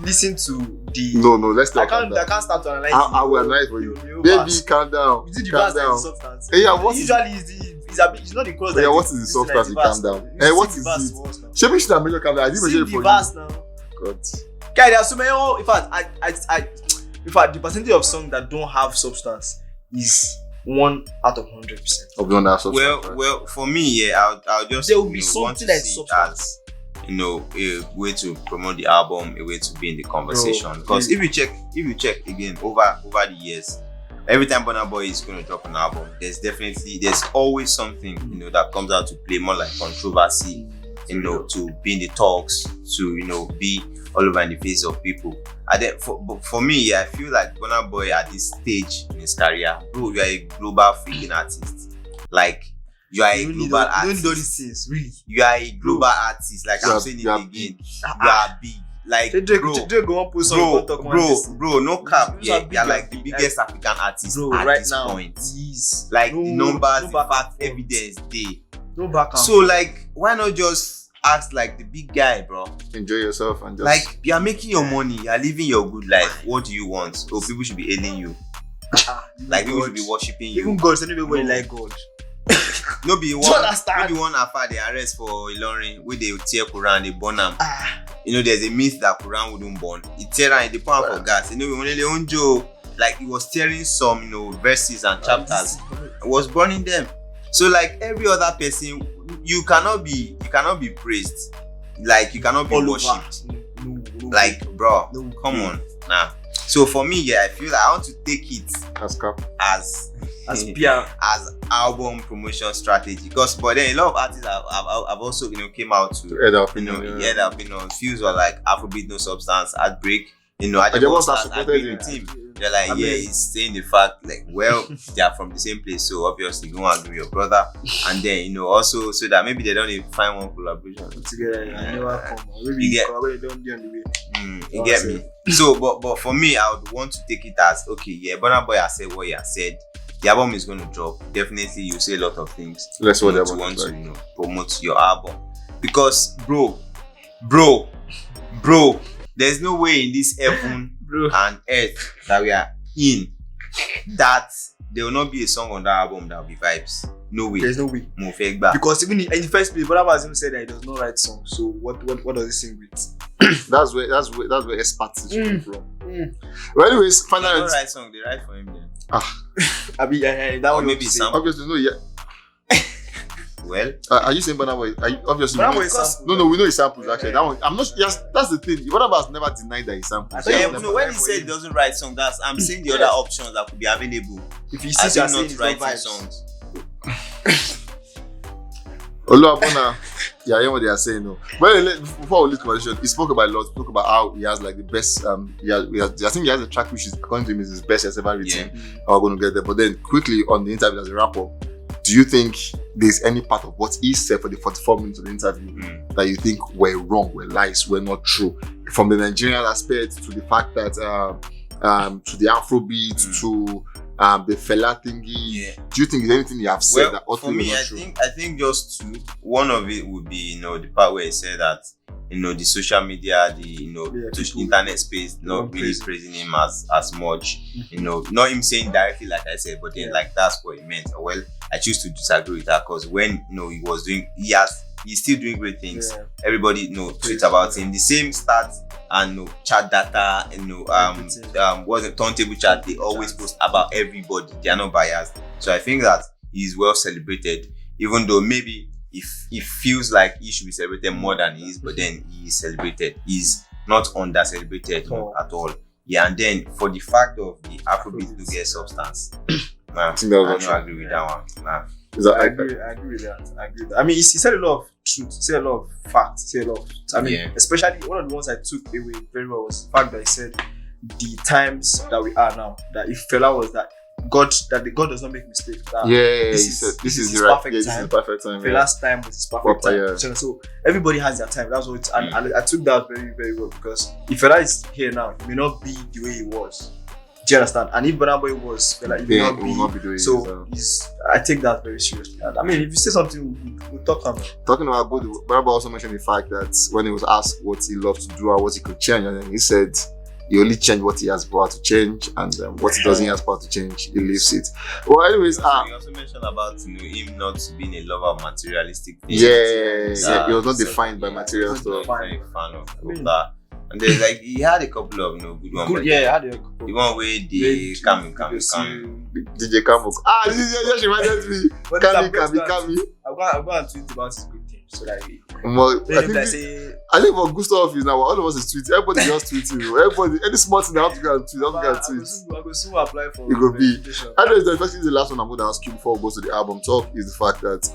Listen to the. No. Let's not. I can't start to analyze. I will analyze for you. Baby, calm down. Is it the verse and the substance? Usually it's not the chorus. Yeah, what is the substance? You calm down. What is it? Show me should make calm down. I didn't measure for you. Verse now. God. Okay, there are so many. In fact, the percentage of songs that don't have substance is 1 out of 100%. Of don't have substance. Well, for me, I'll just. There will be something that's substance. a way to promote the album, a way to be in the conversation. Because if you check again over the years, every time Burna Boy is going to drop an album, there's always something that comes out to play, more like controversy, to be in the talks, to be all over in the face of people. And then for me, I feel like Burna Boy at this stage in his career, bro, you are a global freaking artist. Like, you are a global artist. Don't do these things, really. You are a global artist. Like, I'm saying it again. You are big. Like, bro, no cap. Yeah, you're like the biggest African artist at right this now, point. please. Like, the numbers, the fact, evidence, so, like, why not just act like the big guy, bro? Enjoy yourself and just like, you are making your money, you are living your good life. What do you want? Oh, people should be hailing you. Like, people should be worshipping you. Even God, anybody like God. No be one after they arrest for Ilorin where they tear Quran, they burn them. There's a myth that Quran wouldn't burn. It tear and they put am for gas. Like, he was tearing some verses and chapters. It was burning them. So, like every other person, you cannot be praised. Like, you cannot be worshipped. Like, bro, come on. Nah. So for me, I feel like I want to take it as PR, as album promotion strategy. But then a lot of artists have also came out to head up, feels like Afrobeat No Substance, Heartbreak. I just agree with him. They're like, he's saying the fact, like, well, they are from the same place, so obviously you won't agree with your brother. And then, also, so that maybe they don't even find one collaboration together. Maybe you get me. So, but for me, I would want to take it as, okay, Burna Boy has said what he has said. The album is going to drop. Definitely, you say a lot of things. Let's what you want to promote your album. Because, bro, there's no way in this heaven and earth that we are in that there will not be a song on that album that will be vibes. No way. There's no way. Because even in the first place, Burna has even said that he does not write songs. So what does he sing with? That's where expertise come from. Well, anyways, finally, they don't write song. They write for him then. I mean, that one maybe some. Obviously, no, yeah. Well, are you saying Burna Boy? Obviously, no, we know he samples actually. That one, I'm not. Yes, that's the thing. Burna Boy has never denied that he samples. When he said he doesn't write songs, I'm saying the other options that could be available. If you see not writing songs. Burna, yeah, I hear what they are saying. No, but before we leave conversation, he spoke about a lot. He spoke about how he has like the best. I think he has a track which is, according to him, is his best he has ever written. We're going to get there. But then quickly on the interview as a rapper, do you think there's any part of what he said for the 44 minutes of the interview that you think were wrong, were lies, were not true? From the Nigerian aspect to the fact that to the Afrobeats to the fella thingy, do you think there's anything you have said that for me, I think just two. One of it would be the part where he said that the social media, the internet space, not really praising him as much. Not him saying directly like I said, but then like that's what he meant. Well, I choose to disagree with that because when he was doing, he's still doing great things. Everybody tweet about him. The same stats and chat data what's the turntable chat, they always post about everybody. They are not biased. So I think that he's well celebrated, even though maybe if it feels like he should be celebrated more than he is, but then he is celebrated. He's not under celebrated at all. Yeah, and then for the fact of the Afrobeat to get substance, I don't agree with that one. I agree with that. I mean, he said a lot of truth, he said a lot of facts, he said a lot of, especially one of the ones I took away very well was the fact that he said the times that we are now, that if fella was that God does not make mistakes. This is the perfect time. Fella's time was his perfect time. So everybody has their time. That's what and I took that very, very well because if fella is here now, he may not be the way he was. Do you understand? And if Burna Boy was, he may not be doing so. I take that very seriously. And I mean, if you say something, we'll talk about it. Talking about good, Burna Boy also mentioned the fact that when he was asked what he loved to do or what he could change, and then he said he only changed what he has power to change, and what he doesn't have power to change, he leaves it. Well, anyways, you also mentioned about him not being a lover of materialistic things. He was not defined by material stuff. Very fan of that. And there's like he had a couple of good ones. He had a couple. The one where the Kami. DJ Kamo. This is just reminded me. Kami. I'm going to tweet about his good things. so that Well, they look like say I think for good stuff is now all of us is tweeting. Everybody just tweeting. Everybody, any small thing they have to go and tweet. I go soon apply for It go be. verification. I know it's especially the last one I'm going to ask you before we go to the album talk is the fact that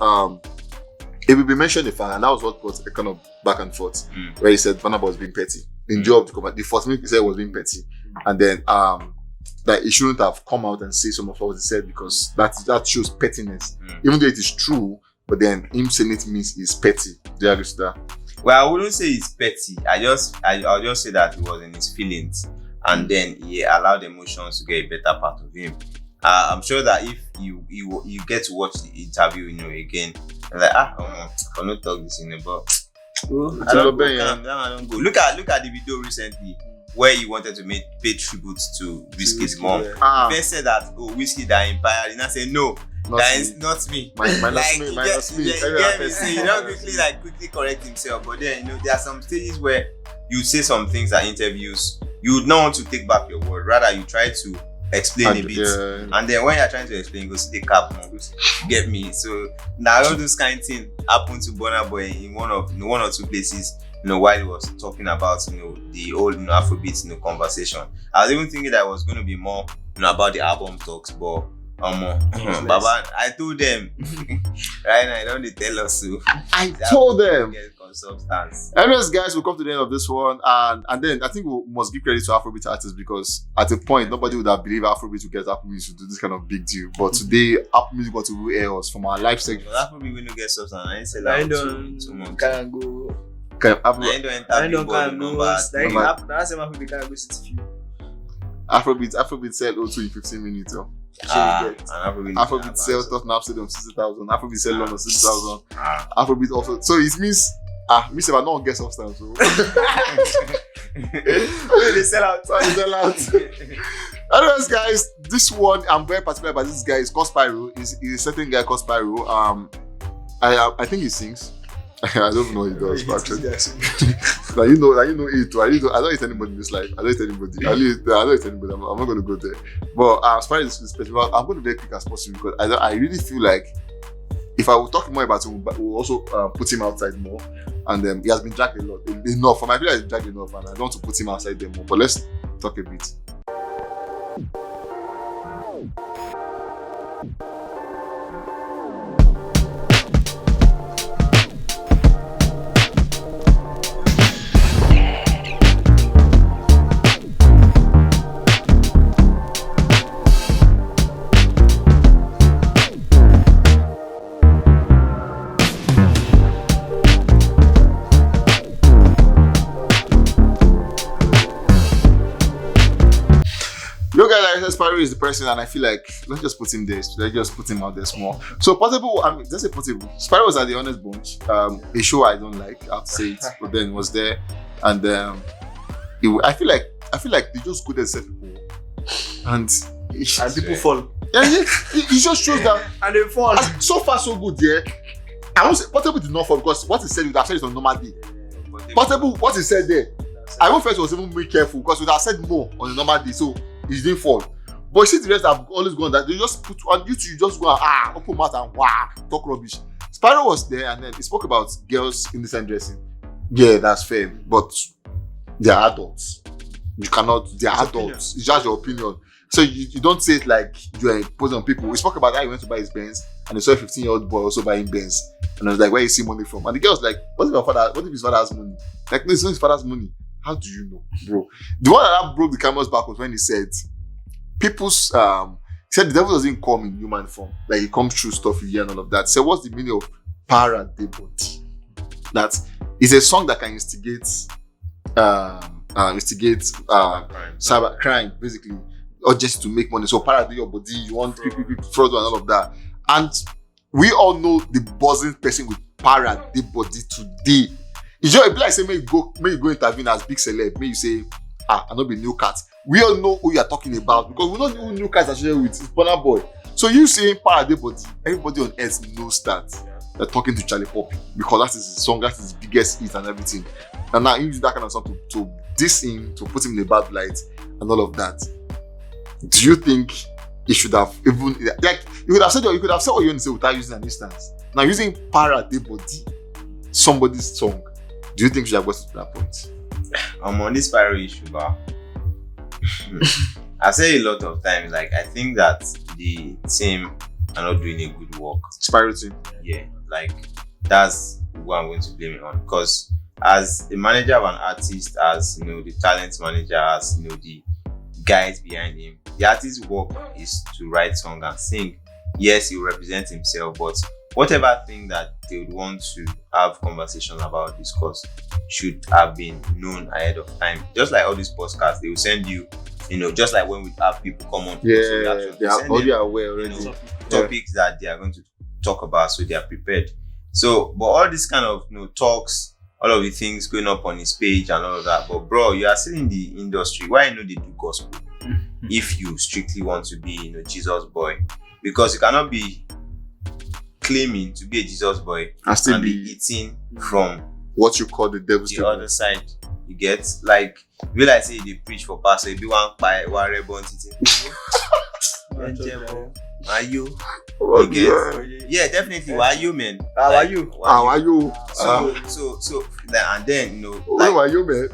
it will be mentioned a fan, and that was what was a kind of back and forth where he said Burna Boy was being petty. In job, the first minute he said was being petty, and then that he shouldn't have come out and say some of what he said because that shows pettiness, even though it is true. But then him saying it means he's petty. Do you agree with that? Well, I wouldn't say he's petty. I'll just say that he was in his feelings, and then he allowed emotions to get a better part of him. I'm sure that if you get to watch the interview, again, you're like, I don't talk this in about. I don't go. Look at the video recently where he wanted to pay tribute to Wizkid's mom. He said that Wizkid that inspired, and I said no. That is not me. Minus me. So you don't quickly correct himself. But then there are some stages where you say some things at interviews, you would not want to take back your word. Rather, you try to explain a bit. And then when you're trying to explain, you go see the cap. Get me? So now all those kind of things happened to Burna Boy in one or two places. While he was talking about the old Afrobeats conversation. I was even thinking that it was going to be more about the album talks, but Baba, I told them right now. Don't they tell us so? I told them. Substance. Anyways, guys, we'll come to the end of this one, and then I think we must give credit to Afrobeat artists because at a point nobody would have believed Afrobeat would get Apple Music to do this kind of big deal. But today, Apple Music got to air us from our live segment. Afrobeat will not get substance. I ain't say I that don't 2 months. can go. I don't can know. no. That's him. Afrobeat can go 60. Afrobeat sell also in 15 minutes. Afrobeat sell Tottenham Stadium 60,000. Afrobeat sell London 60,000. Afrobeat also. So it means me say I don't get substance. So. They sell out. Anyways, guys, this one I'm very particular about. This guy is called Spyro. He's a certain guy called Spyro. I think he sings. I don't know what he does, but actually, now you know it too. I don't hate anybody in this life. I don't hate anybody. I don't hate anybody. I'm not going to go there. But as far as this festival, I'm going to be very quick as possible because I really feel like if I will talk more about him, we'll also put him outside more. And he has been dragged a lot, enough. For my feeling, he's dragged enough, and I don't want to put him outside there more. But let's talk a bit. Spyro is the person, and I feel like let's just put him there. Let's just put him out there small. So Portable, let's say Portable. Spyro was at the Honest Bunch, a show I don't like. I have to say it, but then was there, and I feel like they just go there and set people, and people fall. Yeah, it just shows that, and they fall. So far, so good. Yeah, I won't say Portable did not fall because what he said would have said it on normal day. Portable, what he said there, I won't first was even more careful because we would have said more on a normal day, so he didn't fall. But you see the rest have always gone that they just put on YouTube, you just go and open mouth and talk rubbish. Spyro was there and then he spoke about girls in indecent dressing. Yeah, that's fair, but they're adults. You cannot, they're adults. It's just your opinion. So you don't say it like you're imposing on people. We spoke about how he went to buy his Benz and he saw a 15-year-old boy also buying Benz. And I was like, where you see money from? And the girl was like, what if his father has money? Like, no, it's not his father's money. How do you know, bro? The one that broke the camel's back was when he said, he said the devil doesn't come in human form. Like he comes through stuff you hear and all of that. So what's the meaning of paradebody? That is a song that can instigate cyber crime, basically, or just to make money. So parade your body, you want fraud and all of that. And we all know the buzzing person with paradebody today. It's just a like say, may you go intervene as big celeb. May you say, I know be new cat. We all know who you are talking about because we don't know who new cats are sharing with. It's Burna Boy. So you saying paradebody, everybody on earth knows that they're talking to ShalliPopi because that is his song, that is his biggest hit and everything. And now he used that kind of song to diss him, to put him in a bad light and all of that. Do you think he should have even you could have said what you want to say without using an instance? Now using paradebody. somebody's song, do you think we should have gotten to that point? I'm on this Spyro issue, but I say a lot of times, like I think that the team are not doing a good work. Spyro team. Yeah, like that's what I'm going to blame it on. Because as the manager of an artist, as the talent manager, as the guys behind him, the artist's work is to write song and sing. Yes, he will represent himself, but whatever thing that they would want to have conversation about, discuss, should have been known ahead of time. Just like all these podcasts, they will send you, just like when we have people come on, Yeah, they are already aware already. Topics that they are going to talk about, so they are prepared. So, but all this kind of talks, all of the things going up on his page and all of that. But bro, you are still in the industry. Why they do gospel? If you strictly want to be, Jesus boy, because you cannot be claiming to be a Jesus boy and still be eating from what you call the devil's the other side. You get, like, will I say they preach for pastor? If you want buy one rebel Why you? You get? Yeah, definitely. Why you, man? Why you? Why you? So, and then why you, man?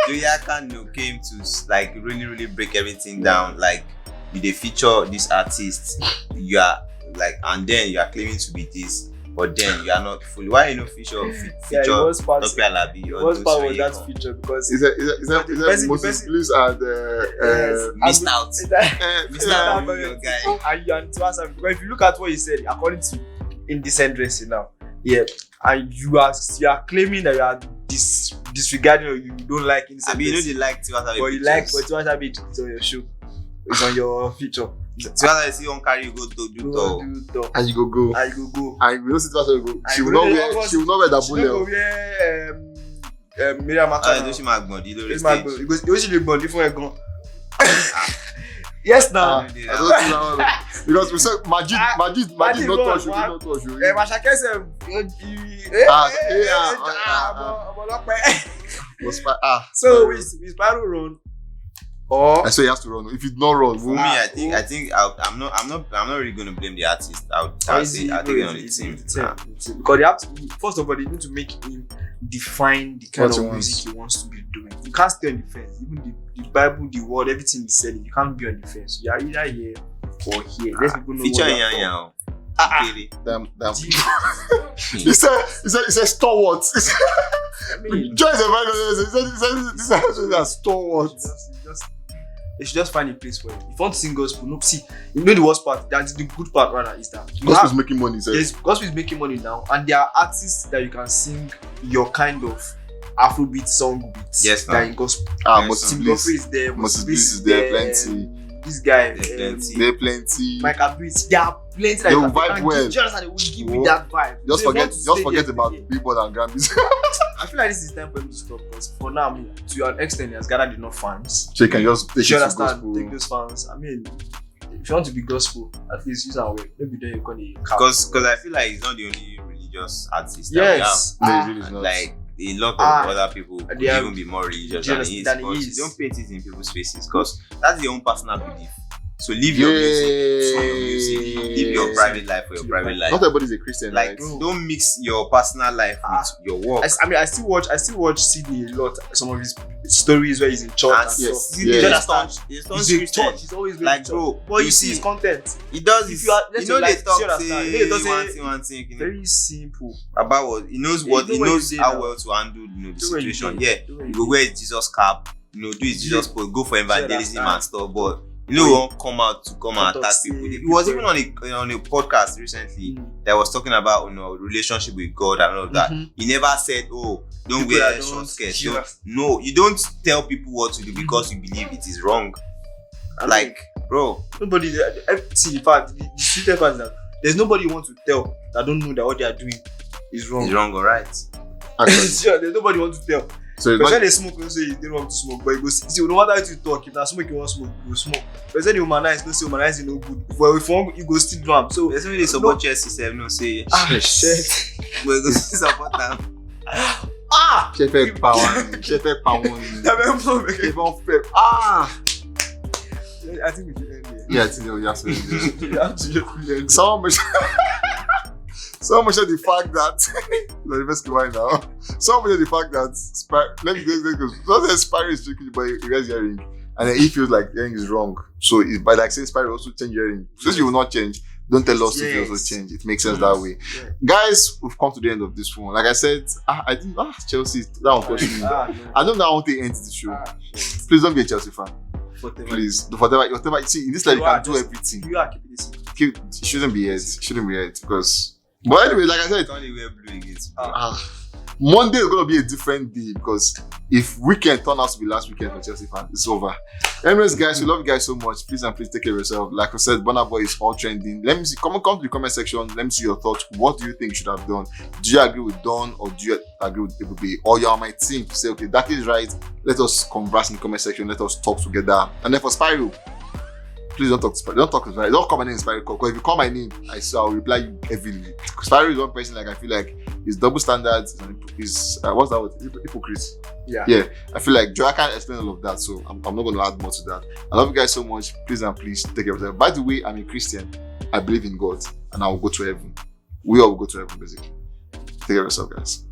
Joyaka came to like really, really break everything down. Like, they feature this artist, you are like, and then you are claiming to be this, but then you are not fully. Why you feature Topi Alabi? What part was that feature? Because is that Moses Blues and missed out. Missed out with your guy. And to answer, because if you look at what he said, according to indecent dressing now, and you are claiming that you are disregarding or you don't like indecent dressing. You know they like Tiwata, but you like, but Tiwata Beat is on your show. It's on your feature. Tiwata is on carry you go to do talk. And you go. And you go. And we don't see Tiwata go. She will not wear that bullet. She will wear Miriam Makana. Don't she make body? Because you should body for a gun. Yes, now. Because we said Majid not touch you, not touch you. Mashake said, so we Spyro run. I say he has to run. If he not run, for me, I think I'm not really going to blame the artist. I'll say I think on the team. Because they have to, first of all, they need to make him define the kind of music he wants to be doing. You can't stay on the fence. Even the Bible, the word, everything he said, you can't be on the fence. You are either here or here. Let people know feature what Damn. He said stalwart. Join the stalwart. They should just find a place for it. If you want to sing gospel, see, the worst part, that's the good part rather, is that gospel is making money. Yes, gospel is making money now, and there are artists that you can sing your kind of Afrobeat song with. Yes, that in gospel. Moses Bliss is there. Moses Bliss is there. Plenty. This guy, there plenty. Michael Breeze, there are plenty. They will vibe well. They will give you that vibe. Just forget about Billboard and Grammys. I feel like this is time for him to stop, because for now, to an extent, he has gathered enough fans. So you can just take take those fans. If you want to be gospel, at least use our way. Maybe then you can. Because I feel like he's not the only religious artist yes. that we have. Like a lot of other people could even be more religious than he is. Don't paint it in people's faces, because that's your own personal belief. So live your music for your music. Live your private life for your private life. Not everybody's a Christian. Like, don't mix your personal life with your work. I still watch CD a lot. Some of his stories where he's in church and stuff. He's in church. He's always like, bro. But you see his content. He does. If you are, they talk say one thing. Very simple. About what he knows. He knows how well to handle the situation. You go wear Jesus cap. Do his Jesus post. Go for evangelism and stuff. But won't come out to come and attack people. He was even on a podcast recently that was talking about relationship with God and all of that. He never said, don't wear short skirts. No, you don't tell people what to do because you believe it is wrong. Like, bro, nobody. See, in fact, the sweetest part is that there's nobody you want to tell that don't know that what they are doing is wrong. It's wrong, alright. Sure, there's nobody you want to tell. So when they smoke, you say they don't want to smoke, but you go see, no matter how you talk, if that's smoke you want to smoke, you go smoke. But when you humanize, don't say humanize is no good. But if you go still drum. So there's only support Chelsea 7, no say shit. We go support them. Chefe power. I think we should end here. Yeah, I think we have to end here. We have to just end here. So much of the fact that let me skip right now. So much of the fact that let me go. So that Spyro is tricky, but he wears earring, and then he feels like earring is wrong. So it's by like saying Spyro also change earring. Since you will not change, don't tell us if you also change. It makes sense that way. Yeah. Guys, we've come to the end of this one. Like I said, I didn't. Chelsea, that one question. No. I don't know how to end the show. Please don't be a Chelsea fan. Please, whatever. See, in this life you can do everything. You are keeping this. It shouldn't be it because. But anyway, like I said, only wear blue against. Monday is gonna be a different day because if weekend turn out to be last weekend for Chelsea fans, it's over. Anyways, guys, we love you guys so much. Please take care of yourself. Like I said, Burna Boy is all trending. Let me see. Come to the comment section. Let me see your thoughts. What do you think you should have done? Do you agree with Don or do you agree with Afrobeats? Or you're on my team to say, okay, that is right. Let us converse in the comment section. Let us talk together. And then for Spyro, please don't talk to Spyro. Don't talk to Spyro. Don't call my name Spyro. Because if you call my name, I'll reply you heavily. Spyro is one person like I feel like he's double standards. He's what's that word? Hypocrite. Yeah. I feel like I can't explain all of that, so I'm not going to add more to that. I love you guys so much. Please take care of yourself. By the way, I'm a Christian. I believe in God, and I will go to heaven. We all will go to heaven, basically. Take care of yourself, guys.